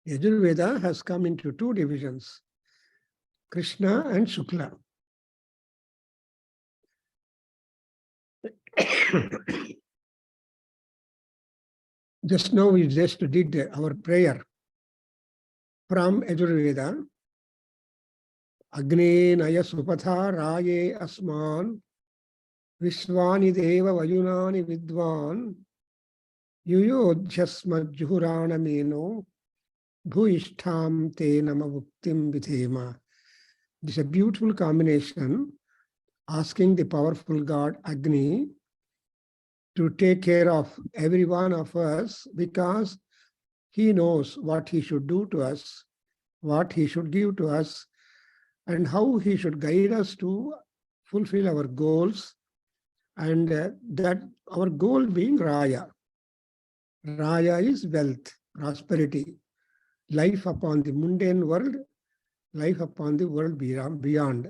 Yajurveda has come into two divisions, Krishna and Shukla. Just now we just did our prayer from Yajurveda. Agne Naya Supatha Raye Asman Vishwani Deva Vayunani Vidwan Yuyodhyasma Juhurana Meno Bhuishtham Te Namavuktim Vidhema. This is a beautiful combination, asking the powerful God Agni to take care of every one of us, because he knows what he should do to us, what he should give to us, and how he should guide us to fulfill our goals, and that our goal being Raya. Raya is wealth, prosperity, life upon the mundane world, life upon the world beyond.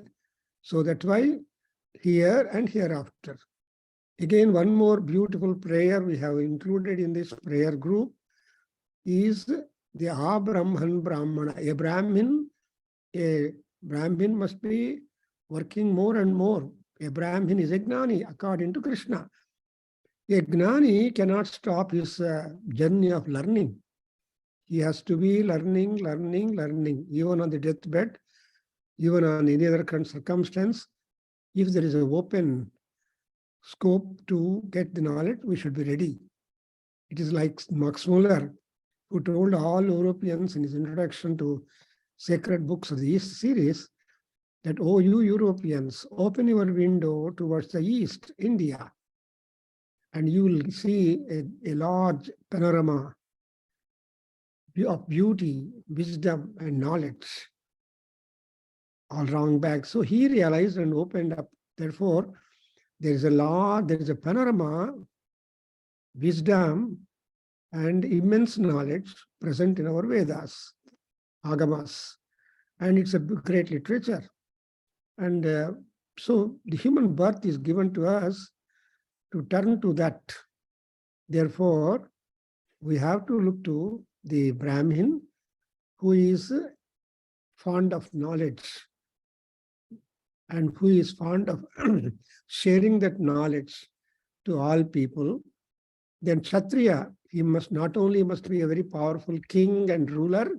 So that's why here and hereafter. Again, one more beautiful prayer we have included in this prayer group is the Abrahman Brahmana. A Brahmin must be working more and more. A Brahmin is a Gnani, according to Krishna. A Gnani cannot stop his journey of learning. He has to be learning, even on the deathbed, even on any other circumstance. If there is an open scope to get the knowledge, we should be ready. It is like Max Muller, who told all Europeans in his introduction to Sacred Books of the East series that, oh, you Europeans, open your window towards the East, India, and you will see a large panorama of beauty, wisdom, and knowledge all wrong back. So he realized and opened up. Therefore, there is a panorama, wisdom, and immense knowledge present in our Vedas, Agamas, and it's a great literature. And so the human birth is given to us to turn to that. Therefore, we have to look to the Brahmin who is fond of knowledge and who is fond of sharing that knowledge to all people. Then Kshatriya, he must not only be a very powerful king and ruler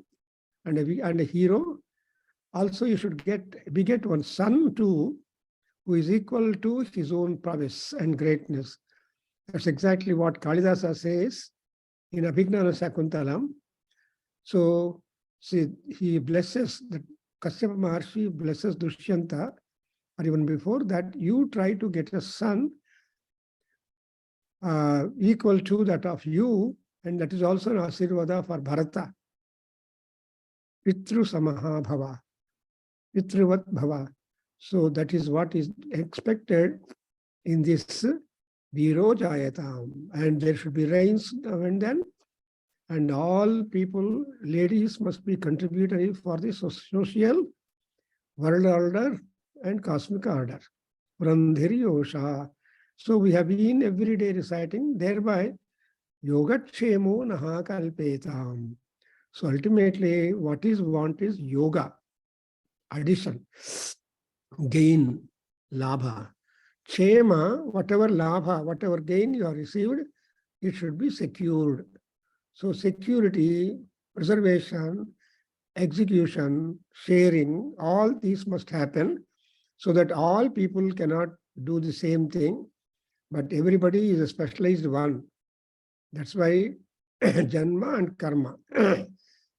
and a hero, also you should beget one son too, who is equal to his own prowess and greatness. That's exactly what Kalidasa says in Abhignana Sakuntalam. So see, he blesses, that Kasyapa Maharshi blesses Dushyanta, or even before that, you try to get a son equal to that of you, and that is also an Asirvada for Bharata. Pitru Samaha Bhava, Pitruvat Bhava. So that is what is expected in this Viro Jayatam. And there should be rains now and then. And all people, ladies must be contributory for the social world order and cosmic order. Brandhiri Yosha. So we have been every day reciting, thereby Yogatshemo Naha Kalpetam. So ultimately, what is want is yoga, addition, gain, labha. Chema, whatever labha, whatever gain you have received, it should be secured. So security, preservation, execution, sharing, all these must happen so that all people cannot do the same thing, but everybody is a specialized one. That's why Janma and Karma.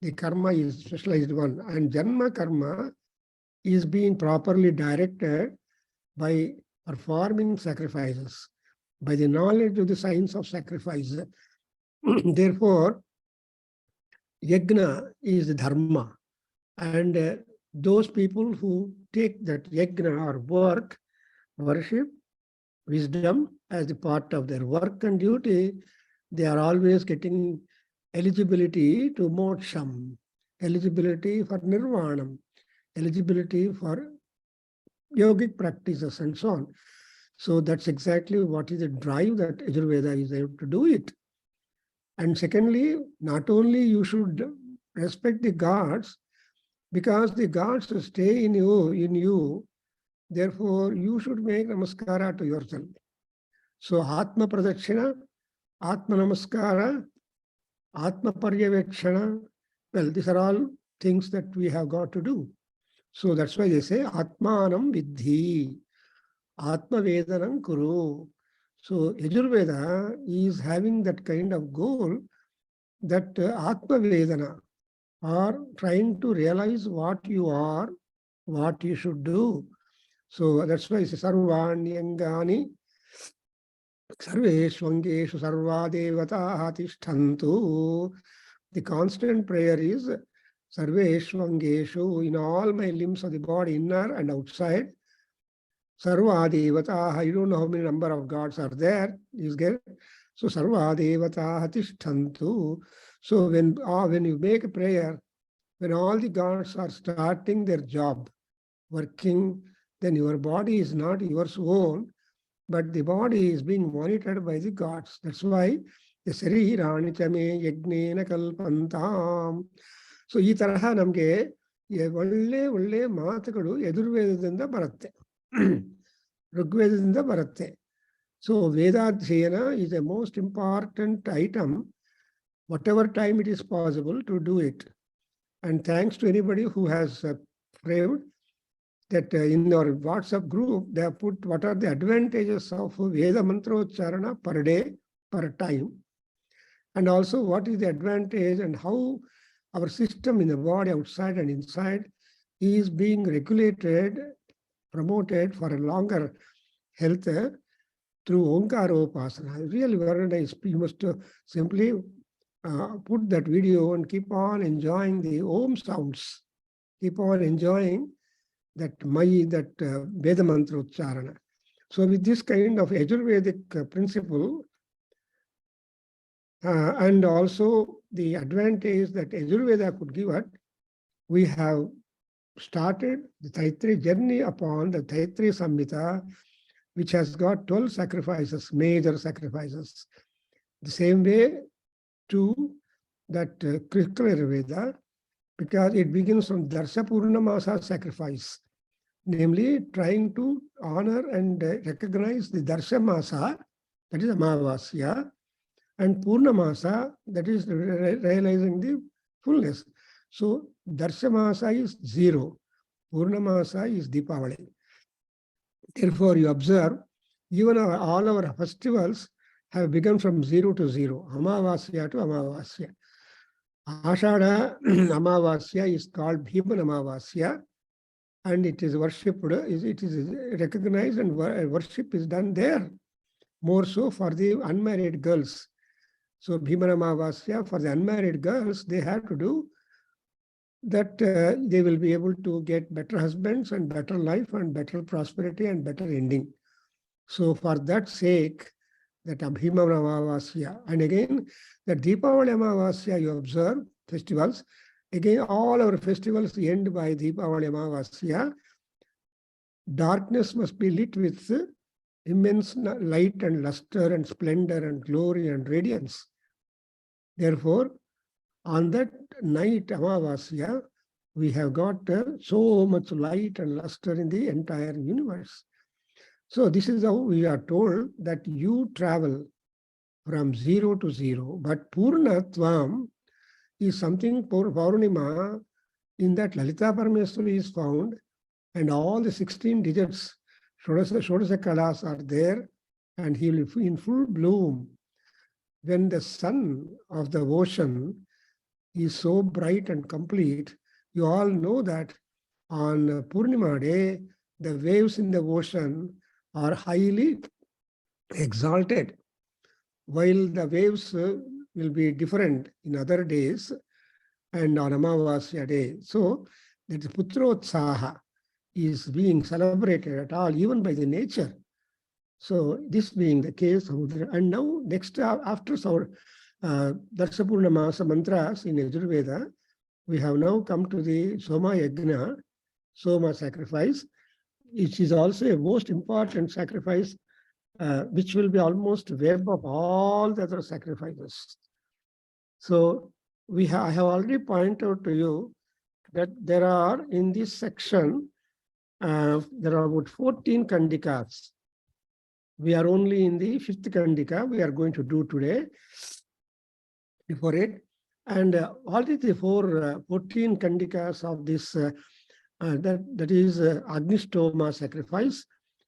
The karma is specialized one, and Janma Karma is being properly directed by performing sacrifices, by the knowledge of the science of sacrifice. Therefore, Yajna is the Dharma, and those people who take that Yajna or work, worship, wisdom as the part of their work and duty, they are always getting eligibility to moksham, eligibility for nirvanam, eligibility for yogic practices and so on. So that's exactly what is the drive that Yajurveda is able to do it. And secondly, not only you should respect the gods, because the gods stay in you, therefore you should make namaskara to yourself. So Atma Pradakshina, Atma Namaskara, Atma Paryavekshana, well, these are all things that we have got to do. So that's why they say Atmanam Vidhi, Atma Vedanam Kuru. So Yajurveda is having that kind of goal, that Atma Vedana, or trying to realize what you are, what you should do. So that's why it's Sarvanyangani, Sarveshwangeshu Sarva Devataha Tishtantu. The constant prayer is Sarveshwangeshu, in all my limbs of the body, inner and outside. Sarva Devataha, I don't know how many number of gods are there. You get? So Sarva Devataha Tishtantu. So when you make a prayer, when all the gods are starting their job, working, then your body is not yours own, but the body is being monitored by the gods. That's why the Sarirani Chame Yagnena Kalpantam. So ಈ ತರಹ ನಮಗೆ ಒಳ್ಳೆ ಮಾತುಗಳು ಯಜುರ್ವೇದದಿಂದ ಬರುತ್ತೆ, ಋಗ್ವೇದದಿಂದ ಬರುತ್ತೆ. So Vedadhyayana is a most important item, whatever time it is possible to do it. And thanks to anybody who has framed that in our WhatsApp group, they have put what are the advantages of Veda Mantrocharana per day, per time. And also what is the advantage and how our system in the body, outside and inside, is being regulated, promoted for a longer health through Omkaropasana. Really very nice. You must simply put that video and keep on enjoying the Om sounds. Keep on enjoying that Veda Mantra Ucharana. So with this kind of Yajurvedic principle, and also the advantage that Yajurveda could give us, we have started the Taittiriya journey upon the Taittiriya Samhita, which has got 12 sacrifices, major sacrifices. The same way to that Krishna Yajurveda, because it begins from Darsha Purnamasa sacrifice, namely trying to honor and recognize the Darsha Masa, that is Amavasya, and Purnamasa, that is realizing the fullness. So Darsha Masa is 0, Purnamasa is Deepavali. Therefore you observe, even all our festivals have begun from 0 to 0, Amavasya to Amavasya. Ashada Amavasya is called Bhiman Amavasya, and it is worshipped, it is recognized and worship is done there, more so for the unmarried girls. So Bhimana Amavasya, for the unmarried girls, they have to do that, they will be able to get better husbands and better life and better prosperity and better ending. So for that sake, that Bhimana Amavasya, and again, that Deepavali Amavasya you observe, festivals, again all our festivals end by Deepavali Amavasya. Darkness must be lit with immense light and luster and splendor and glory and radiance. Therefore, on that night, Amavasya, we have got so much light and luster in the entire universe. So this is how we are told that you travel from 0 to 0. But Purnatvam is something, Paurnima, in that Lalita Parameswari is found, and all the 16 digits, Shodasa Kalas are there, and he will be in full bloom. When the sun of the ocean is so bright and complete, you all know that on Purnima day, the waves in the ocean are highly exalted, while the waves will be different in other days and on Amavasya day. So that Putrotsaha is being celebrated at all, even by the nature. So this being the case, and now next after our Darsha Purnamasa mantras in Yajurveda, we have now come to the Soma Yajna, Soma sacrifice, which is also a most important sacrifice, which will be almost web of all the other sacrifices. So I have already pointed out to you that there are in this section, there are about 14 kandikas. We are only in the 5th kandika we are going to do today before it. And all the 14 kandikas of this, that is Agnistoma sacrifice,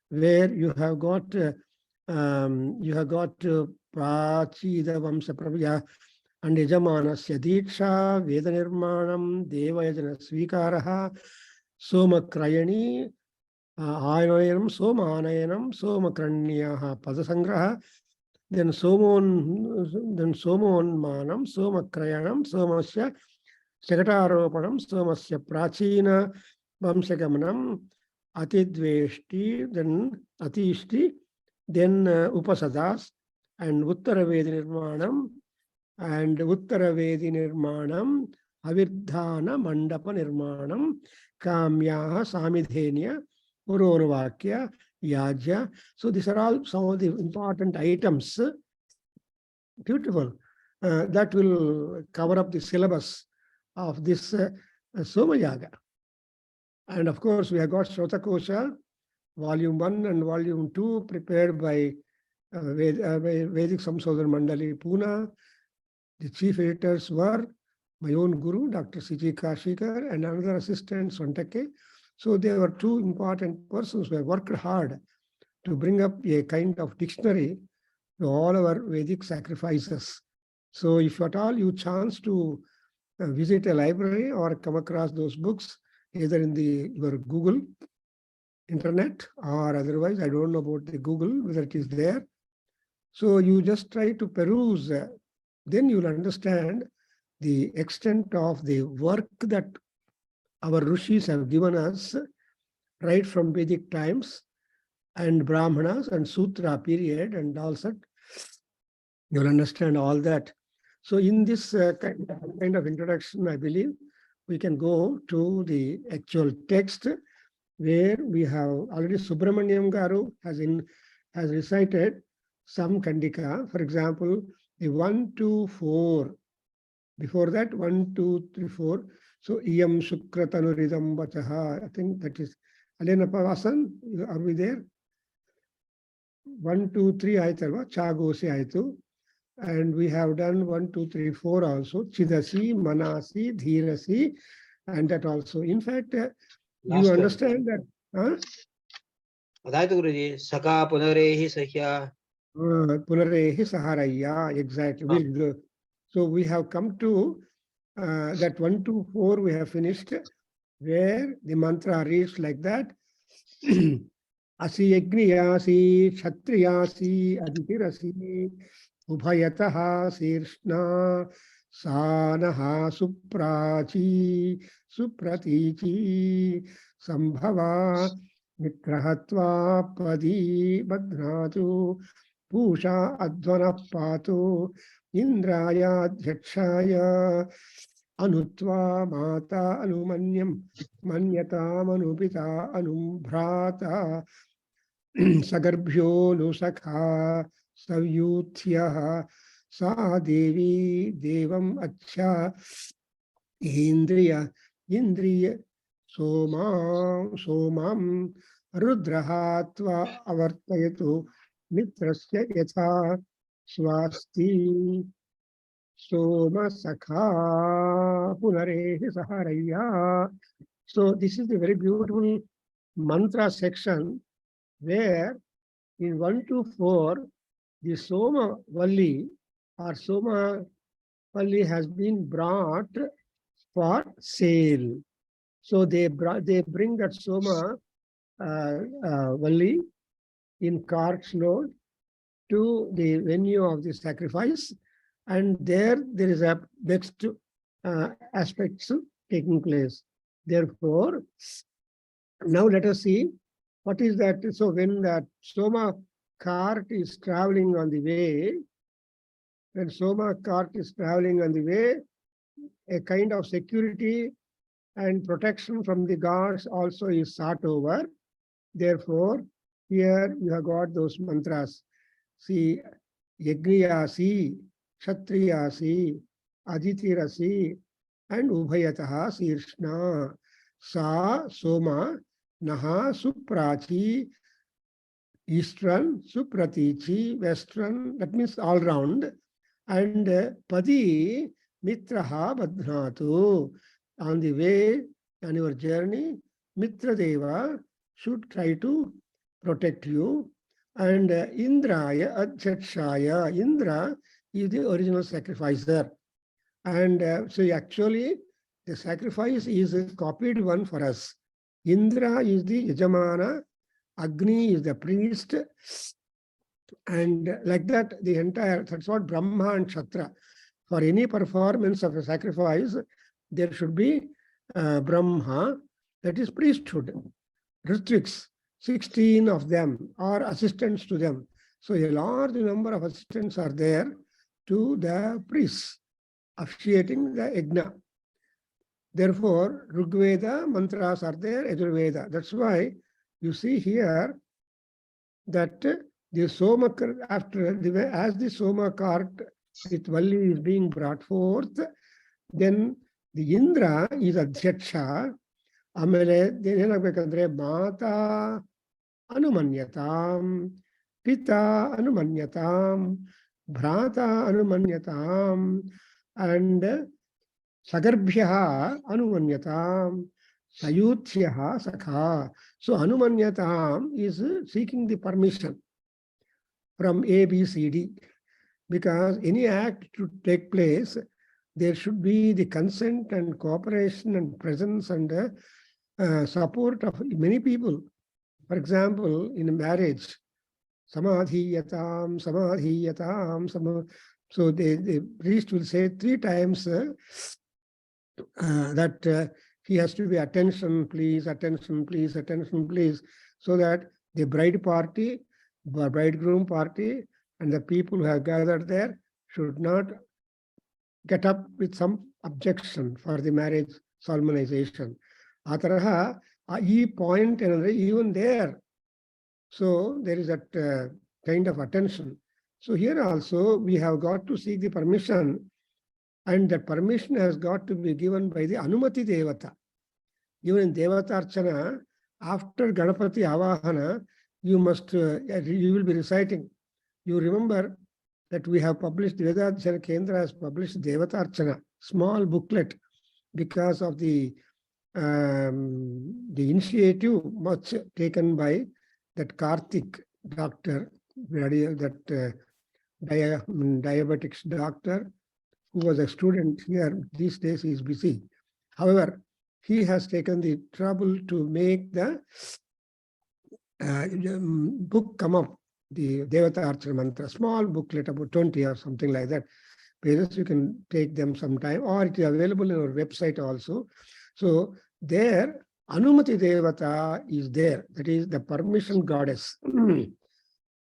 where you have got Prachida Vamsa Prabhya and Yajamanasya Diksha, Veda Nirmanam, Deva Yajana Svikaraha, Soma Krayani, Ayanayanam, Soma Anayanam, Soma Kranyaha, Padasangraha, then Somonmanam, Soma Krayanam, Somasya Sakataropanam, Somasya Prachina Vamsagamanam, Atidveshti, then Atishti, then Upasadas, and Uttaravedi Nirmanam, and Uttaravedi Nirmanam, Avirdhana Mandapa Nirmanam, Kamyaha Samidhenya, Puronavakya, Yajya. So these are all some of the important items. Beautiful. That will cover up the syllabus of this Soma Yaga. And of course, we have got Shrotakosha, Volume 1 and Volume 2, prepared by Vedic Samsodhana Mandali, Pune. The chief editors were my own guru, Dr. C.G. Kashikar, and another assistant, Swantake. So there were two important persons who have worked hard to bring up a kind of dictionary to all our Vedic sacrifices. So if at all you chance to visit a library or come across those books, either in your Google internet or otherwise, I don't know about the Google, whether it is there. So you just try to peruse, then you'll understand the extent of the work that our rishis have given us right from Vedic times and Brahmanas and Sutra period and all that. You'll understand all that. So in this kind of introduction, I believe we can go to the actual text, where we have already Subramaniam Garu has recited some kandika. For example, the 1, 2, 4. Before that, 1, 2, 3, 4. So Iyam Shukratanuridam Vachaha. I think that is Alena Pavasan. Are we there? 1, 2, 3 Aitalva, Chagosi Aitu. And we have done 1, 2, 3, 4 also. Chidasi, Manasi, Dhirasi, and that also. In fact, you understand that. Saka Punarehi Sahya. Punarehi Saharaya, exactly. So we have come to that 1, 2, 4 we have finished, where the mantra reads like that. Asi Yagniyasi, Kshatriyasi, Aditirasi, Ubhayataha, Sirshna, Sanaha, Suprachi, Supratichi, Sambhava, Mitrahatva, Padi, Badhnatu, Pusha, Advana Patu, Indraya, Dhyakshaya, Anutva, Mata, Anumanyam, Manyata, Manupita, Anumbrata, Sagarbhyo, Nusakha, Savyuthya, Sa Devi, Devam Acha, Indriya, Somam, Rudrahatva, Avartayatu, Mitrasya Yatha, Swasti, Soma Sakha, Punarehi Saharaya. So this is the very beautiful mantra section, where in 1 to 4, the Soma Valli or Soma Valli has been brought for sale. So they bring that Soma Valli in carts load to the venue of the sacrifice, and there is a next aspects taking place. Therefore, now let us see what is that. So when that Soma cart is traveling on the way, a kind of security and protection from the guards also is sought over. Therefore, here you have got those mantras. See, Yagniyasi, Kshatriyasi, Aditirasi and Ubhayataha Sirshna. Sa Soma Naha Suprachi Eastern, Supratichi, Western, that means all round. And Padi Mitraha Badhnatu. On the way, on your journey, Mitra Deva should try to protect you. And Indraya Adhyayana. Indra is the original sacrificer. And so actually, the sacrifice is a copied one for us. Indra is the Yajamana, Agni is the priest, and like that, the entire, that's what Brahma and Kshatriya. For any performance of a sacrifice, there should be Brahma, that is priesthood, Ritvix, 16 of them are assistants to them. So a large number of assistants are there to the priests, officiating the yajna. Therefore, Rigveda mantras are there, Yajurveda. That's why you see here that the Soma, after as the Soma cart with Valli is being brought forth, then the Indra is Adhyaksha. Amele, then Mata Anumanyatam, Pita Anumanyatam, Bhrata Anumanyatam, and Sagarbhyaha Anumanyatam, Sayuthyaha Sakha. So Anumanyatam is seeking the permission from A, B, C, D. Because any act to take place, there should be the consent and cooperation and presence and support of many people. For example, in a marriage, Samadhiyatam, Samadhiyatam, so the priest will say 3 times that he has to be attention, please, attention, please, attention, please, so that the bride party, the bridegroom party, and the people who have gathered there should not get up with some objection for the marriage solemnization. Ataraha, E point and even there. So there is that kind of attention. So here also we have got to seek the permission, and that permission has got to be given by the Anumati Devata. Even in Devata Archana, after Ganapati Avahana, you must, you will be reciting. You remember that we have published, Veda Kendra has published Devata Archana, small booklet, because of the initiative much taken by that Karthik doctor, that diabetics doctor, who was a student here. These days he is busy. However, he has taken the trouble to make the book come up, the Devata Archana Mantra, small booklet, about 20 or something like that. Pages, you can take them sometime, or it is available in our website also. So there, Anumati Devata is there. That is the permission goddess.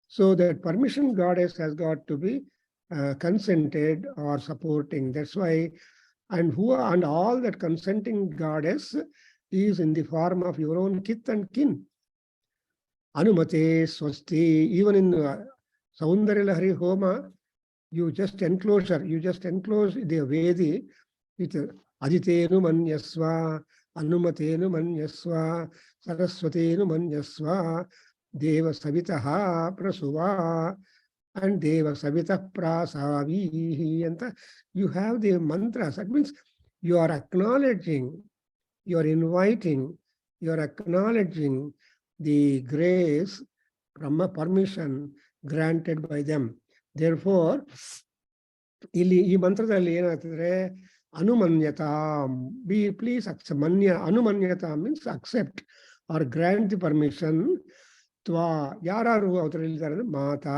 So that permission goddess has got to be consented or supporting. That's why, and all that consenting goddess is in the form of your own kith and kin. Anumate Swasti, even in Saundarya Lahari Homa, you just enclose the Vedi with Aditenu Manyaswa, Anumatenu Manyaswa, Saraswatenu Manyaswa, Deva Savitaha Prasuva, and Deva Savita Prasavi. And you have the mantras. That means you are acknowledging, you are inviting, you are acknowledging the grace from a permission granted by them. Therefore, ಈ ಮಂತ್ರದಲ್ಲಿ ಏನಾಗ್ತದೆ, ಅನುಮನ್ಯತಾಂ, please accept. ಅನುಮನ್ಯತಾಂ means accept or grant the permission. Tva, ಯಾರು ಅವರಲ್ಲಿ ಮಾತಾ,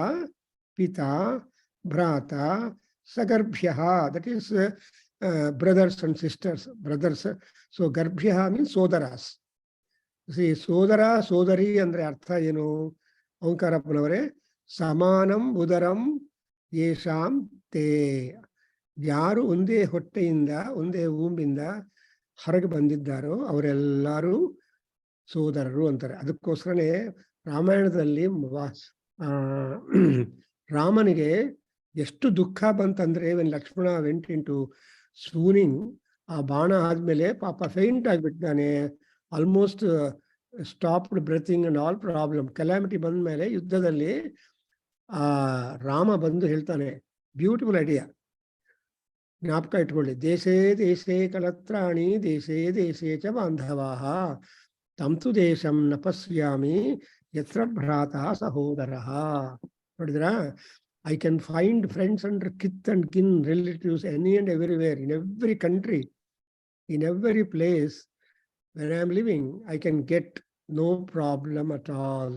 pita, bhrata, sagarbhyaha, that is brothers and sisters, brothers. So garbhyaha means sodaras. See, sodara, sodari andre artha ಏನು? ಓಂಕಾರಪ್ಪನವರೇ, ಸಮಾನಂ ಉದರಂ ಯೇಷಾಂ ತೇ, ಯಾರು ಒಂದೇ ಹೊಟ್ಟೆಯಿಂದ ಒಂದೇ ಊಂಬಿಂದ ಹೊರಗೆ ಬಂದಿದ್ದಾರೋ ಅವರೆಲ್ಲರೂ ಸೋದರರು ಅಂತಾರೆ. ಅದಕ್ಕೋಸ್ಕರನೇ ರಾಮಾಯಣದಲ್ಲಿ ರಾಮನಿಗೆ ಎಷ್ಟು ದುಃಖ ಬಂತಂದ್ರೆ, when Lakshmana went into swooning. ಆ ಬಾಣ ಆದ್ಮೇಲೆ ಪಾಪ ಫೈಂಟ್ ಆಗಿಬಿಟ್ಟಿದ್ದಾನೆ, almost stopped breathing and all problem. Calamity ಬಂದ ಮೇಲೆ ಯುದ್ಧದಲ್ಲಿ ಆ ರಾಮ ಬಂದು ಹೇಳ್ತಾನೆ, ಬ್ಯೂಟಿಫುಲ್ ಐಡಿಯಾ, ಜ್ಞಾಪಕ ಇಟ್ಕೊಳ್ಳಿ, ದೇಶೇ ದೇಶೇ ಕಲತ್ರಾಣಿ ದೇಶೇ ದೇಶೇ ಚ ಬಾಂಧವಾಃ ತಂತು ದೇಶಂ ನ ಪಶ್ಯಾಮಿ ಯತ್ರ ಭ್ರಾತ ಸಹೋದರ. ನೋಡಿದ್ರ, I can find friends and kith and kin, relatives, any and everywhere, in every country, in every place where I am living, I can get no problem at all.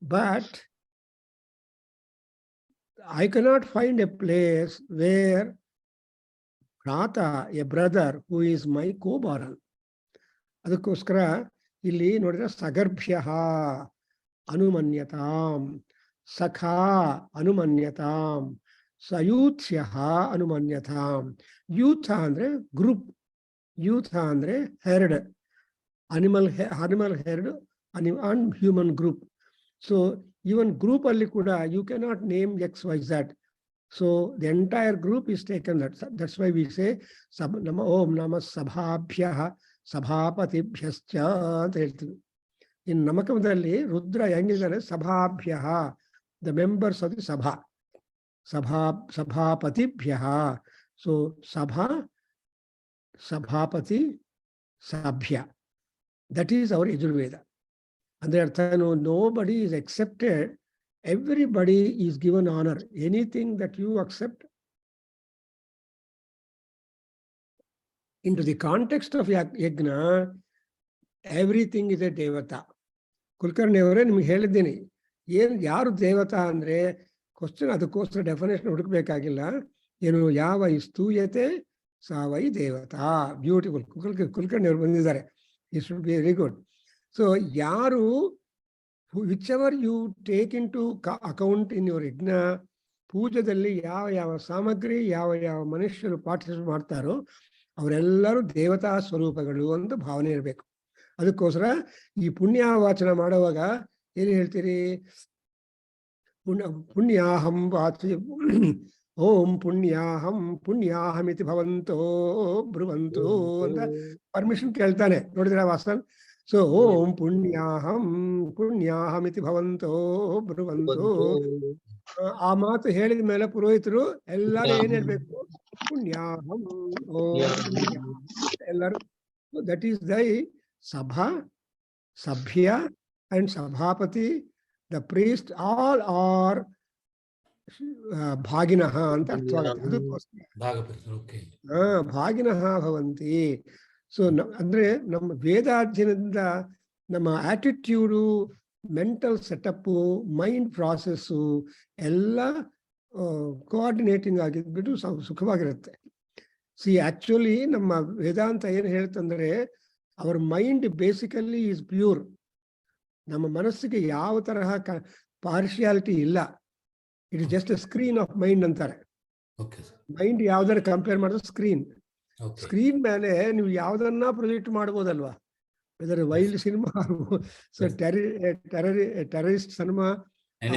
But I cannot find a place where Bhrata, a brother who is my co-born. ಅದಕ್ಕೋಸ್ಕರ ಇಲ್ಲಿ ನೋಡಿದ್ರೆ ಸಗರ್ಭ್ಯ ಅನುಮನ್ಯತಾಂ, ಸಖಾ ಅನುಮನ್ಯತಾಂ, ಸಯೂಥ್ಯ ಅನುಮನ್ಯತಾಂ. ಯೂಥ ಅಂದ್ರೆ group, ಯೂಥ ಅಂದ್ರೆ herd, animal herd and human group. So even group ಅಲ್ಲಿ ಕೂಡ you cannot name XYZ. So the entire group is taken. That's why we say ಓಂ ನಮ ಸಭಾಭ್ಯ ಸಭಾಪತಿಭ್ಯಶ್ಚ ಅಂತ ಹೇಳ್ತೀವಿ. ಇನ್ನು ನಮಕದಲ್ಲಿ ರುದ್ರ ಹೆಂಗಿದ್ದಾರೆ, ಸಭಾಭ್ಯ, the members of the sabha, ಸಭಾಪತಿಭ್ಯ. ಸೊ ಸಭಾ, ಸಭಾಪತಿ, ಸಭ್ಯ, ದಟ್ ಈಸ್ ಅವರ್ ಯಜುರ್ವೇದ. ಅಂದ್ರೆ ಅರ್ಥ nobody is excepted, everybody is given honour. Anything that you accept into the context of yajna, everything is a devata. Kulkarni ಅವರೇ ನಿಮ್ಗೆ ಹೇಳಿದ್ದೀನಿ, ಯಾರು ದೇವತಾ ಅಂದ್ರೆ ಕ್ವಶನ್, ಅದಕ್ಕೋಸ್ಕರ ಡೆಫಿನೇಷನ್ ಹುಡುಕ್ಬೇಕಾಗಿಲ್ಲ. ಏನು, ಯಾವ ಸ್ತೂಯತೆ ಸಾ ವೈ ದೇವತಾ. ಬ್ಯೂಟಿಫುಲ್. ಕುಲಕರ್ಣಿ ಅವರು ಬಂದಿದ್ದಾರೆ, it should be very good. So ಯಾರು, whichever you take into account in your yajna, ಪೂಜೆದಲ್ಲಿ ಯಾವ ಯಾವ ಸಾಮಗ್ರಿ, ಯಾವ ಯಾವ ಮನುಷ್ಯರು ಪಾರ್ಟಿಸಿಪೇಟ್ ಮಾಡ್ತಾರೋ ಅವರೆಲ್ಲರೂ ದೇವತಾ ಸ್ವರೂಪಗಳು ಅಂತ ಭಾವನೆ ಇರಬೇಕು. ಅದಕ್ಕೋಸ್ಕರ ಈ ಪುಣ್ಯವಾಚನ ಮಾಡುವಾಗ ಏನು ಹೇಳ್ತೀರಿ, ಪುಣ್ಯಾಹಂ ವಾಚಿ ಓಂ ಪುಣ್ಯಾಹಮಿತಿ ಭವಂತೋ ಬ್ರುವಂತೋ ಅಂತ ಪರ್ಮಿಷನ್ ಕೇಳ್ತಾನೆ. ನೋಡಿದ್ರ ವಾಸನ್? ಸೊ ಓಂ ಪುಣ್ಯಾಹಮಿತಿ ಭವಂತೋ ಬ್ರುವಂತೋ. ಆ ಮಾತು ಹೇಳಿದ ಮೇಲೆ ಪುರೋಹಿತರು ಎಲ್ಲರೂ ಏನ್ ಹೇಳ್ಬೇಕು, ಪುಣ್ಯಾಹಂ ಓಂ ಎಲ್ಲರೂ. ದಟ್ ಈಸ್ ದೈ ಸಭಾ, ಸಭ್ಯ ಅಂಡ್ ಸಭಾಪತಿ, ದ ಪ್ರೀಸ್ಟ್, ಆಲ್ ಆರ್ ಭಾಗಿನಃ ಅಂತ ಅರ್ಥವಾಗುತ್ತೆ. ಅದಕ್ಕೋಸ್ಕರ ಭಾಗಿನಃ ಭವಂತಿ. ಸೊ ಅಂದ್ರೆ ನಮ್ಮ ವೇದಾಧ್ಯಯನದಿಂದ ನಮ್ಮ attitude, mental setup, mind process ಎಲ್ಲ ಕೋಆರ್ಡಿನೇಟಿಂಗ್ ಆಗಿದ್ಬಿಟ್ಟು ಸುಖವಾಗಿರುತ್ತೆ. ಸಿ ಆಕ್ಚುಲಿ ನಮ್ಮ ವೇದಾಂತ ಏನು ಹೇಳ್ತಂದ್ರೆ, our mind basically is pure. ನಮ್ಮ ಮನಸ್ಸಿಗೆ ಯಾವ ತರಹ ಪಾರ್ಶಿಯಾಲಿಟಿ ಇಲ್ಲ. It is just a screen of mind ಅಂತಾರೆ. ಮೈಂಡ್ ಯಾವ್ದಾರು ಕಂಪೇರ್ ಮಾಡಿದ್ರೆ ಸ್ಕ್ರೀನ್ ಮೇಲೆ ನೀವು ಯಾವ್ದನ್ನ ಪ್ರೊಜೆಕ್ಟ್ ಮಾಡ್ಬೋದಲ್ವಾ. Whether wild cinema, terrorist cinema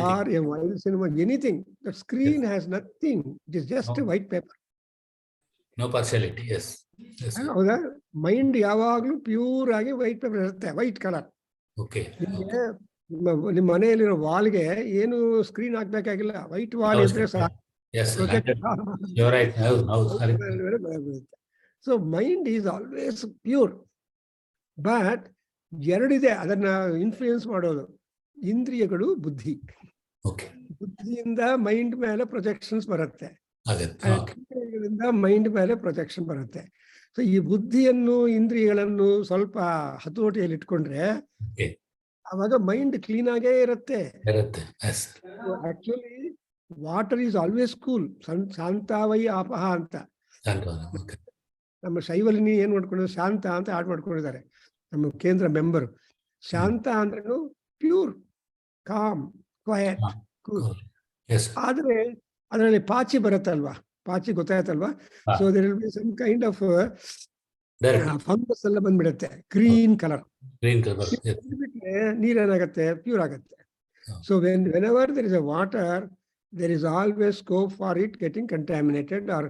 or a wild cinema, anything. That screen has nothing, it is just white paper. No partiality. S, ಹೌದಾ? Mind ಯಾವಾಗ್ಲೂ pure ಆಗಿ ವೈಟ್ ಪೇಪರ್ ಇರುತ್ತೆ, ವೈಟ್ ಕಲರ್. ನಿಮಗೆ ನಿಮ್ಮ ಮನೆಯಲ್ಲಿರೋ ವಾಲ್ಗೆ ಏನು ಸ್ಕ್ರೀನ್ ಹಾಕ್ಬೇಕಾಗಿಲ್ಲ, ವೈಟ್ ವಾಲ್ ಇದ್ರೆ ಸಾಕು. So mind is always pure. But ಎರಡಿದೆ ಅದನ್ನ ಇನ್ಫ್ಲೂಯೆನ್ಸ್ ಮಾಡೋದು, ಇಂದ್ರಿಯಗಳು, ಬುದ್ಧಿ. ಬುದ್ಧಿಯಿಂದ ಮೈಂಡ್ ಮೇಲೆ ಪ್ರೊಜೆಕ್ಷನ್ಸ್ ಬರುತ್ತೆ, ಇಂದ್ರಿಯಗಳಿಂದ ಮೈಂಡ್ ಮೇಲೆ ಪ್ರೊಜೆಕ್ಷನ್ ಬರುತ್ತೆ. ಸೊ ಈ ಬುದ್ಧಿಯನ್ನು, ಇಂದ್ರಿಯಗಳನ್ನು ಸ್ವಲ್ಪ ಹತೋಟಿಯಲ್ಲಿ ಇಟ್ಕೊಂಡ್ರೆ ಅವಾಗ ಮೈಂಡ್ ಕ್ಲೀನ್ ಆಗೇ ಇರುತ್ತೆ. Actually water is always cool. ಶಾಂತಾವೈ ಆಪಹ ಅಂತ ನಮ್ಮ ಶೈವಲಿನಿ ಏನ್ ಮಾಡ್ಕೊಂಡಿದ್ದಾರೆ, ಶಾಂತ ಅಂತ ಆಡ್ ಮಾಡ್ಕೊಂಡಿದ್ದಾರೆ ನಮ್ಮ ಕೇಂದ್ರ ಮೆಂಬರ್. ಶಾಂತ ಅಂದ್ರೇನು ಪ್ಯೂರ್, ಕಾಮ್, ಕ್ವಯಟ್, ಕೂಲ್. ಆದ್ರೆ ಅದರಲ್ಲಿ ಪಾಚಿ ಬರುತ್ತಲ್ವಾ, ಪಾಚಿ ಗೊತ್ತಾಯ್ತಲ್ವಾ. So there will be some kind of fungus ಎಲ್ಲ ಬಂದ್ಬಿಡುತ್ತೆ, ಗ್ರೀನ್ ಕಲರ್. ಬಿಟ್ರೆ ನೀರೇನಾಗತ್ತೆ, ಪ್ಯೂರ್ ಆಗತ್ತೆ. So whenever there is a water, there is always scope for it getting contaminated or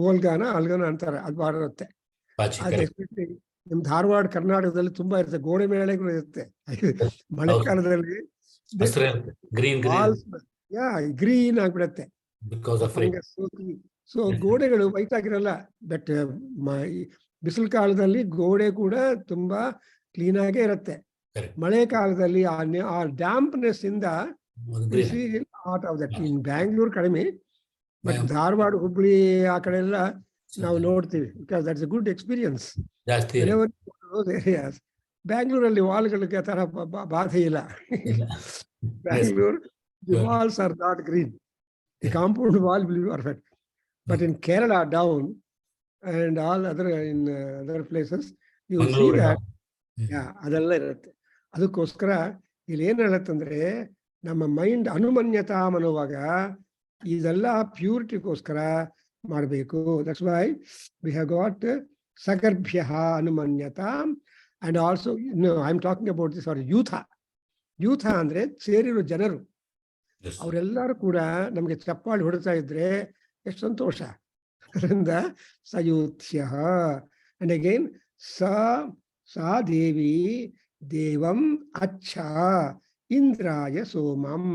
ಓಲ್ಗಾನ ಅಲ್ಗಾನ ಅಂತಾರೆ, ಅದು ಬರುತ್ತೆ. Pachi, ಅದು correct. ಎಸ್ಪೆಷಲಿ ನಮ್ಮ ಧಾರವಾಡ ಕರ್ನಾಟಕದಲ್ಲಿ ತುಂಬಾ ಇರುತ್ತೆ, ಗೋಡೆ ಮೇಳೆಗಳು ಇರುತ್ತೆ ಮಳೆಗಾಲದಲ್ಲಿ. ಹಸ್ರೆ green, ವಾಲ್ಸ್ ಗ್ರೀನ್ ಆಗ್ಬಿಡತ್ತೆ because of rain. ಫಂಗಸ್ ಸೋಕಿ. ಸೊ ಗೋಡೆಗಳು ವೈಟ್ ಆಗಿರಲ್ಲ, ಬಟ್ ಬಿಸಿಲು ಕಾಲದಲ್ಲಿ ಗೋಡೆ ಕೂಡ ತುಂಬಾ ಕ್ಲೀನ್ ಆಗೇ ಇರುತ್ತೆ. Correct. ಮಳೆ ಕಾಲದಲ್ಲಿ ಆ ಡ್ಯಾಂಪ್ನೆಸ್ ಇಂದ Green. Art of that. In Bangalore ಕಡಿಮೆ, ಬಟ್ ಧಾರವಾಡ ಹುಬ್ಳಿ ಆ ಕಡೆ ಎಲ್ಲ ನಾವು ನೋಡ್ತೀವಿ, because that's a good experience. ಜಾಸ್ತಿ ಏರಿಯಾಸ್ ಬ್ಯಾಂಗ್ಳೂರಲ್ಲಿ ವಾಲ್ಗಳಿಗೆ ತರ ಬಾಧೆ ಇಲ್ಲ. Bangalore the walls are not green, the compound wall will be perfect. But in Kerala down and all other in other places you see that ಅದೆಲ್ಲ ಇರುತ್ತೆ. ಅದಕ್ಕೋಸ್ಕರ ಇಲ್ಲಿ ಏನ್ ಹೇಳತ್ತಂದ್ರೆ, ನಮ್ಮ ಮೈಂಡ್ ಅನುಮನ್ಯತಾ ಅನ್ನುವಾಗ ಇದೆಲ್ಲ ಪ್ಯೂರಿಟಿಗೋಸ್ಕರ ಮಾಡಬೇಕು. That's why we have got ಸಗರ್ಭ್ಯ ಅನುಮನ್ಯತಾ. And also I am talking about this our ಯೂಥ. ಯೂಥ ಅಂದ್ರೆ ಸೇರಿರೋ ಜನರು, ಅವರೆಲ್ಲರೂ ಕೂಡ ನಮಗೆ ಚಪ್ಪಾಳಿ ಹೊಡಿತಾ ಇದ್ರೆ ಎಷ್ಟು ಸಂತೋಷ. ಅದರಿಂದ ಸಯೂಥ್ಯ. ಅಂಡ್ ಅಗೇನ್ ಸಾ ದೇವಿ ದೇವಂ ಅಚ್ಛ ಇಂದ್ರಾಯ ಸೋಮಂ.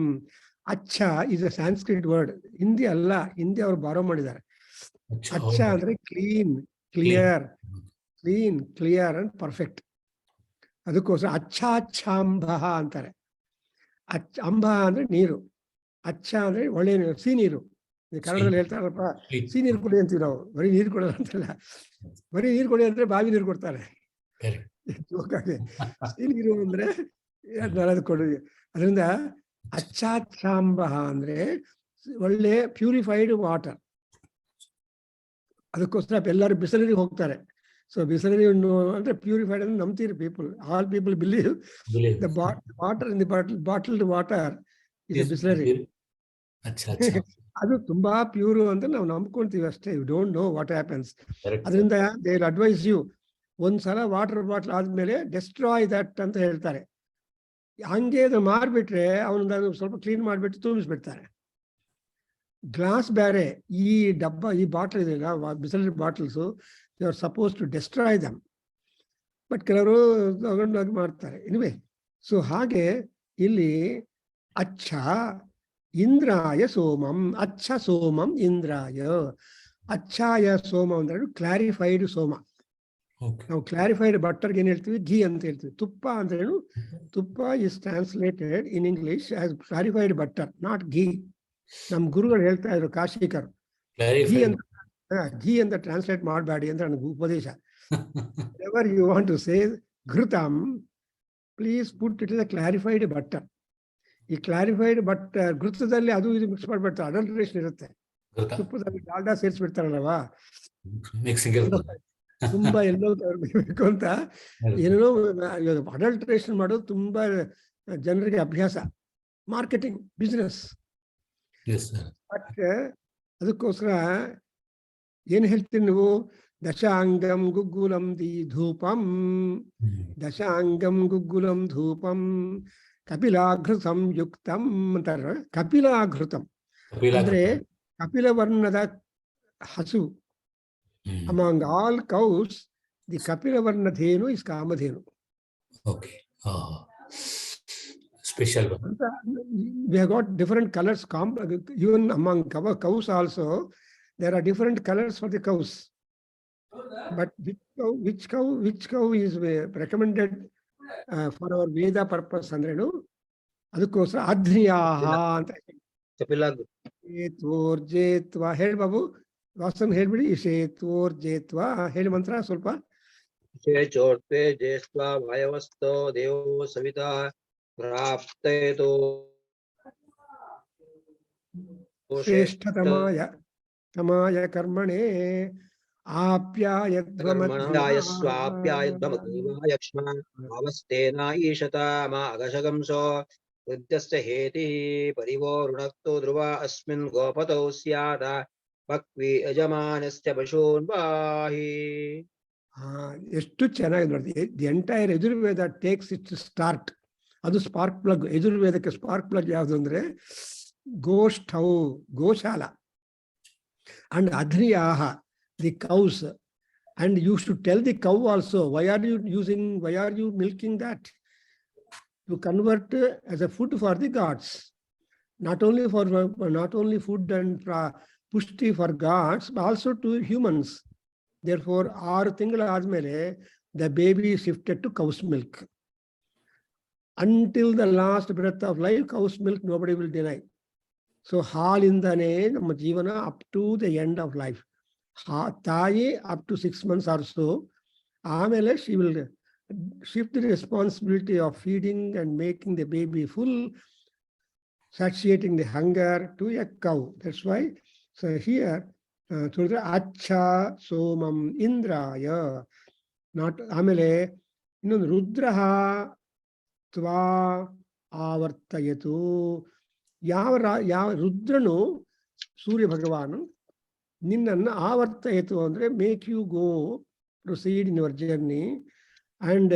ಅಚ್ಛ is a Sanskrit word, Hindi ಅಲ್ಲ, ಹಿಂದಿ ಅವರು ಬಾರೋ ಮಾಡಿದ್ದಾರೆ. ಅಚ್ಛ ಅಂದ್ರೆ clean, clear, clear and perfect. ಅದಕ್ಕೋಸ್ಕರ ಅಚ್ಛಾಚ್ಛಾಂಬ ಅಂತಾರೆ. ಅಂಬ ಅಂದ್ರೆ ನೀರು, ಅಚ್ಚ ಅಂದ್ರೆ ಒಳ್ಳೆ ನೀರು, ಸಿಹಿ ನೀರು. ಕನ್ನಡದಲ್ಲಿ ಹೇಳ್ತಾರಪ್ಪ, ಸಿಹಿ ನೀರು ಕೊಡಿ ಅಂತೀವಿ ನಾವು, ಬರೀ ನೀರು ಕೊಡೋದು ಅಂತಲ್ಲ. ಬರೀ ನೀರು ಕೊಡಿ ಅಂದ್ರೆ ಬಾವಿ ನೀರು ಕೊಡ್ತಾರೆ. ಸಿಹಿ ನೀರು ಅಂದ್ರೆ ಅದು ಕೊಡಿ. ಅದರಿಂದ ಅಚ್ಛಾಚ್ಛಾಂಬ ಅಂದ್ರೆ ಒಳ್ಳೆ ಪ್ಯೂರಿಫೈಡ್ ವಾಟರ್. ಅದಕ್ಕೋಸ್ಕರ ಎಲ್ಲರೂ ಬಿಸಲರಿಗೆ ಹೋಗ್ತಾರೆ. ಸೊ ಬಿಸಲರಿ ಅಂದ್ರೆ ಪ್ಯೂರಿಫೈಡ್ ಅಂದ್ರೆ ನಂಬ್ತೀರಿ people. All people believe the water in the bottled water is Bisleri. ಅದು ತುಂಬಾ ಪ್ಯೂರ್ ಅಂತ ನಾವು ನಂಬ್ಕೊಂತೀವಿ ಅಷ್ಟೇ. You don't know what happens. ಅದರಿಂದ ದೇ ವಿಲ್ ಅಡ್ವೈಸ್ ಯು, ಒಂದ್ಸಲ ವಾಟರ್ ಬಾಟಲ್ ಆದ್ಮೇಲೆ ಡೆಸ್ಟ್ರಾಯ್ ದಟ್ ಅಂತ ಹೇಳ್ತಾರೆ. ಹಂಗೆ ಅದು ಮಾರ್ಬಿಟ್ರೆ ಅವನು ಸ್ವಲ್ಪ ಕ್ಲೀನ್ ಮಾಡಿಬಿಟ್ಟು ತುಂಬಿಸ್ಬಿಡ್ತಾರೆ. ಗ್ಲಾಸ್ ಬೇರೆ, ಈ ಡಬ್ಬ, ಈ ಬಾಟಲ್ ಇದೆಯಲ್ಲ, Bisleri bottles, they are suppose to destroy them. But ಕೆಲವರು ತಗೊಂಡಾಗಿ ಮಾಡ್ತಾರೆ. ಇನ್ವೇ, ಸೊ ಹಾಗೆ ಇಲ್ಲಿ ಅಚ್ಛ ಇಂದ್ರಾಯ ಸೋಮಂ, ಅಚ್ಛ ಸೋಮಂ ಇಂದ್ರಾಯ. ಅಚ್ಛಾಯ ಸೋಮ ಅಂದ್ರೆ ಕ್ಲಾರಿಫೈಡ್ ಸೋಮ. ನಾವು ಕ್ಲಾರಿಫೈಡ್ ಬಟರ್ಗೆ ಏನ್ ಹೇಳ್ತೀವಿ? ಘೀ ಅಂತ ಹೇಳ್ತೀವಿ. ತುಪ್ಪ ಅಂದ್ರೇನು? ತುಪ್ಪ is translated in English as clarified butter, not ghee. ನಮ್ ಗುರುಗಳು ಹೇಳ್ತಾ ಇದ್ರು ಕಾಶಿಕರು, ಘೀ ಅಂತ ಟ್ರಾನ್ಸ್ಲೇಟ್ ಮಾಡಬೇಡಿ ಅಂತ ನನಗೆ ಉಪದೇಶ. Ever you want to say ಘೃತಂ, please put it is a clarified butter. ಈ ಕ್ಲಾರಿಫೈಡ್ ಬಟರ್ ಘೃತದಲ್ಲಿ ಅದು ಇದು ಮಿಕ್ಸ್ ಮಾಡ್ಬಿಡ್ತಾರೆ, ಅಡಲ್ಟ್ರೇಷನ್ ಇರುತ್ತೆ. ತುಪ್ಪದಲ್ಲಿ ಡಾಲ್ಡಾ ಸೇರಿಸ್ಬಿಡ್ತಾರಲ್ವಾ, ತುಂಬಾ ಎಲ್ಲೋ ಬೇಕು ಅಂತ ಏನೇನೋ ಅಡಲ್ಟ್ರೇಷನ್ ಮಾಡೋದು ತುಂಬಾ ಜನರಿಗೆ ಅಭ್ಯಾಸ, ಮಾರ್ಕೆಟಿಂಗ್ ಬಿಸ್ನೆಸ್. ಬಟ್ ಅದಕ್ಕೋಸ್ಕರ ಏನ್ ಹೇಳ್ತೀನಿ ನೀವು? ದಶಾಂಗಂ ಗುಗ್ಗುಲಂ ದಿ ಧೂಪಂ, ದಶಾಂಗಂ ಗುಗ್ಗುಲಂ ಧೂಪಂ ಕಪಿಲಾಘೃತಂ ಯುಕ್ತಂ ಅಂತಾರೆ. ಕಪಿಲಾಘೃತಂ ಅಂದ್ರೆ ಕಪಿಲವರ್ಣದ ಹಸು. Among all cows, the Kapilavarna Dhenu is Kamadhenu. Okay. Special one. We have got different colors. Even among cows also, there are different colors for the cows. But which cow is recommended for our Veda purpose? Andrenu, adukkosa Adhyayana anta. Jetva hel babu. ವಾಸ್ತವ ಹೇಳ್ಬಿಡಿ. ಇಶೇತ್ವೋರ್ಜೇತ್ವ ಹೇಳಿ ಮಂತ್ರ ಸ್ವಲ್ಪ. ಇಶೇಚೋರ್ತೆ ಜೇತ್ವ ವಾಯವಸ್ತೋ ದೇವೋ ಸವಿತಾ ಪ್ರಾಪ್ತೇತೋ ಶ್ರೇಷ್ಠತಮಾಯ ತಮಾಯ ಕರ್ಮಣೇ ಆಪ್ಯಾಯಧ್ವಮಗ್ನಿವಾಯಕ್ಷ್ಮ ಭಾವಸ್ತೇನ ಈಶತ ಮಾ ಅಗಶಗಂಸೋ ವೃದ್ಧಸ್ಯ ಹೇತಿ ಪರಿವೋ ಋಣಕ್ತೋ ಧ್ರುವ ಅಸ್ಮಿನ್ ಗೋಪತೌ ಸ್ಯಾದ ಭಕ್ವಿ ಯಜಮಾನಸ್ಯ ಪಶೂನ್ವಾಹಿ. ಎಷ್ಟು ಚೆನ್ನಾಗಿ ನೋಡಿ. The entire Yajurveda takes it start. ಅದು ಸ್ಪಾರ್ಕ್ ಪ್ಲಗ್. ಯಜುರ್ವೇದಕ್ಕೆ ಸ್ಪಾರ್ಕ್ ಪ್ಲಗ್ ಯಾವುದು ಅಂದ್ರೆ ಗೋಷ್ಠೌ, ಗೋಶಾಲ. And adhriyaha, the cows. And you should tell the cow also, why are you milking that? To convert as a food for the gods. Not only food and pushti for gods, but also to humans. Therefore, 6 ತಿಂಗಳ ಆದ್ಮೇಲೆ the baby is shifted to cow's milk. Until the last breath of life, cow's milk nobody will deny. So, halindane ನಮ್ಮ ಜೀವನ up to the end of life. Tayi up to 6 months or so. Amele she will shift the responsibility of feeding and making the baby full, satiating the hunger to a cow. That's why, so here, Acha Somam Indraya, not Amele, Rudraha Tva Avartayatu, Yav Rudranu, Surya Bhagavanu, Ninnanna Avartayatu andre, make you go, proceed in your journey, and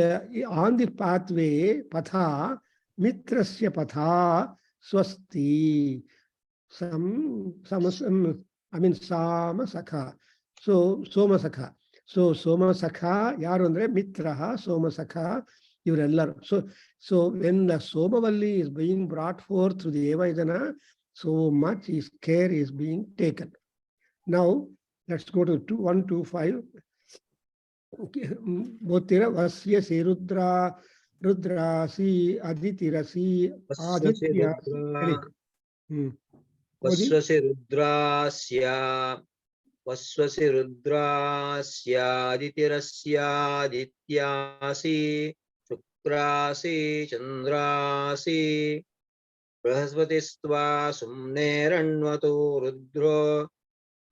on the pathway, Patha, Mitrasya Patha, Swasti, Sama Sakha. So, Soma Sakha. So, Soma Sakha, Yarundre, Mitraha, Soma Sakha, Yurellar. So, when the Somavalli is being brought forth through the Evayajana, so much care is being taken. Now, let's go to 125. Botira Vasya Si Rudra Si Aditira Si Aditya. Vaswasi Rudrasya Aditirasya Adityasi Shukrasi Chandrasi Brahasvatistva Sumneranvato Rudro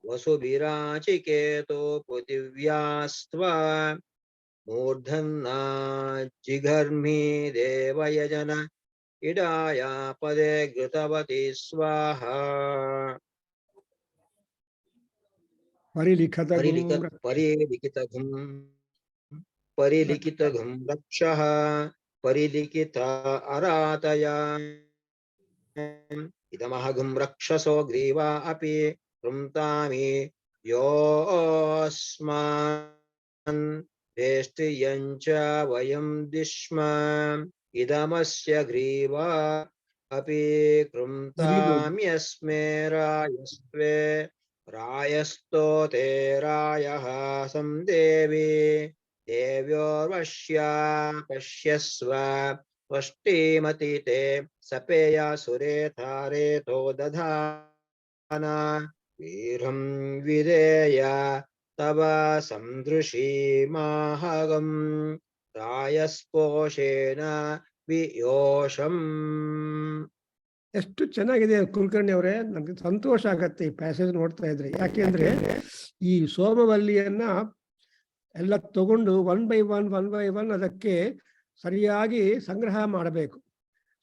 Vasubirachiketo Putivyaastva Murdhanna Jigharmi Devayajana Idaya Pade Gritavati Swaha Parilikitaghum Rakshaha Parilikita Arataya Idamahagum Rakshaso Griva Api Rumtami Yosman Vestiyancha Vayam Dishma Idamasya Griva Api Krumtami Asmera Yasve Rayasto Te Rayaha Samdevi Devyorvashya Pashyasva Vashti Matite Sapeya Sure Thare Todadhana Viram Videya Tava Samdrushi Mahagam Rayasposhena Viyosham. ಎಷ್ಟು ಚೆನ್ನಾಗಿದೆ ಕುಲಕರ್ಣಿ ಅವರೇ, ನನಗೆ ಸಂತೋಷ ಆಗತ್ತೆ ಈ passage ನೋಡ್ತಾ ಇದ್ರೆ. ಯಾಕೆಂದ್ರೆ ಈ ಸೋಮವಲ್ಲಿಯನ್ನ ಎಲ್ಲ ತಗೊಂಡು ಒನ್ ಬೈ ಒನ್ ಅದಕ್ಕೆ ಸರಿಯಾಗಿ ಸಂಗ್ರಹ ಮಾಡಬೇಕು.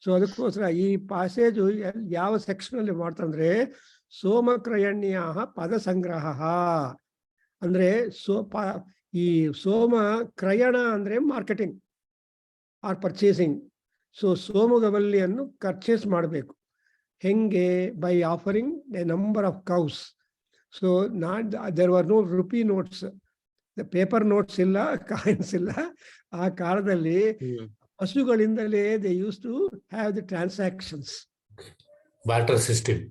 ಸೊ ಅದಕ್ಕೋಸ್ಕರ ಈ ಪ್ಯಾಸೇಜು ಯಾವ ಸೆಕ್ಷನ್ ಅಲ್ಲಿ ಮಾಡ್ತಂದ್ರೆ ಸೋಮಕ್ರಯಣ್ಯ ಪದ ಸಂಗ್ರಹ ಅಂದ್ರೆ ಈ ಸೋಮ ಕ್ರಯಣ ಅಂದ್ರೆ ಮಾರ್ಕೆಟಿಂಗ್ ಆರ್ ಪರ್ಚೇಸಿಂಗ್. ಸೊ ಸೋಮಗವಲ್ಲಿಯನ್ನು ಪರ್ಚೇಸ್ ಮಾಡಬೇಕು. ಹೆಂಗೆ? By offering a number of cows. So there were no rupee notes, paper notes ಇಲ್ಲ, ಕಾಯಿನ್ಸ್ ಇಲ್ಲ. ಆ ಕಾಲದಲ್ಲಿ ಹಸುಗಳಿಂದಲೇ they use to have the transactions. Barter system.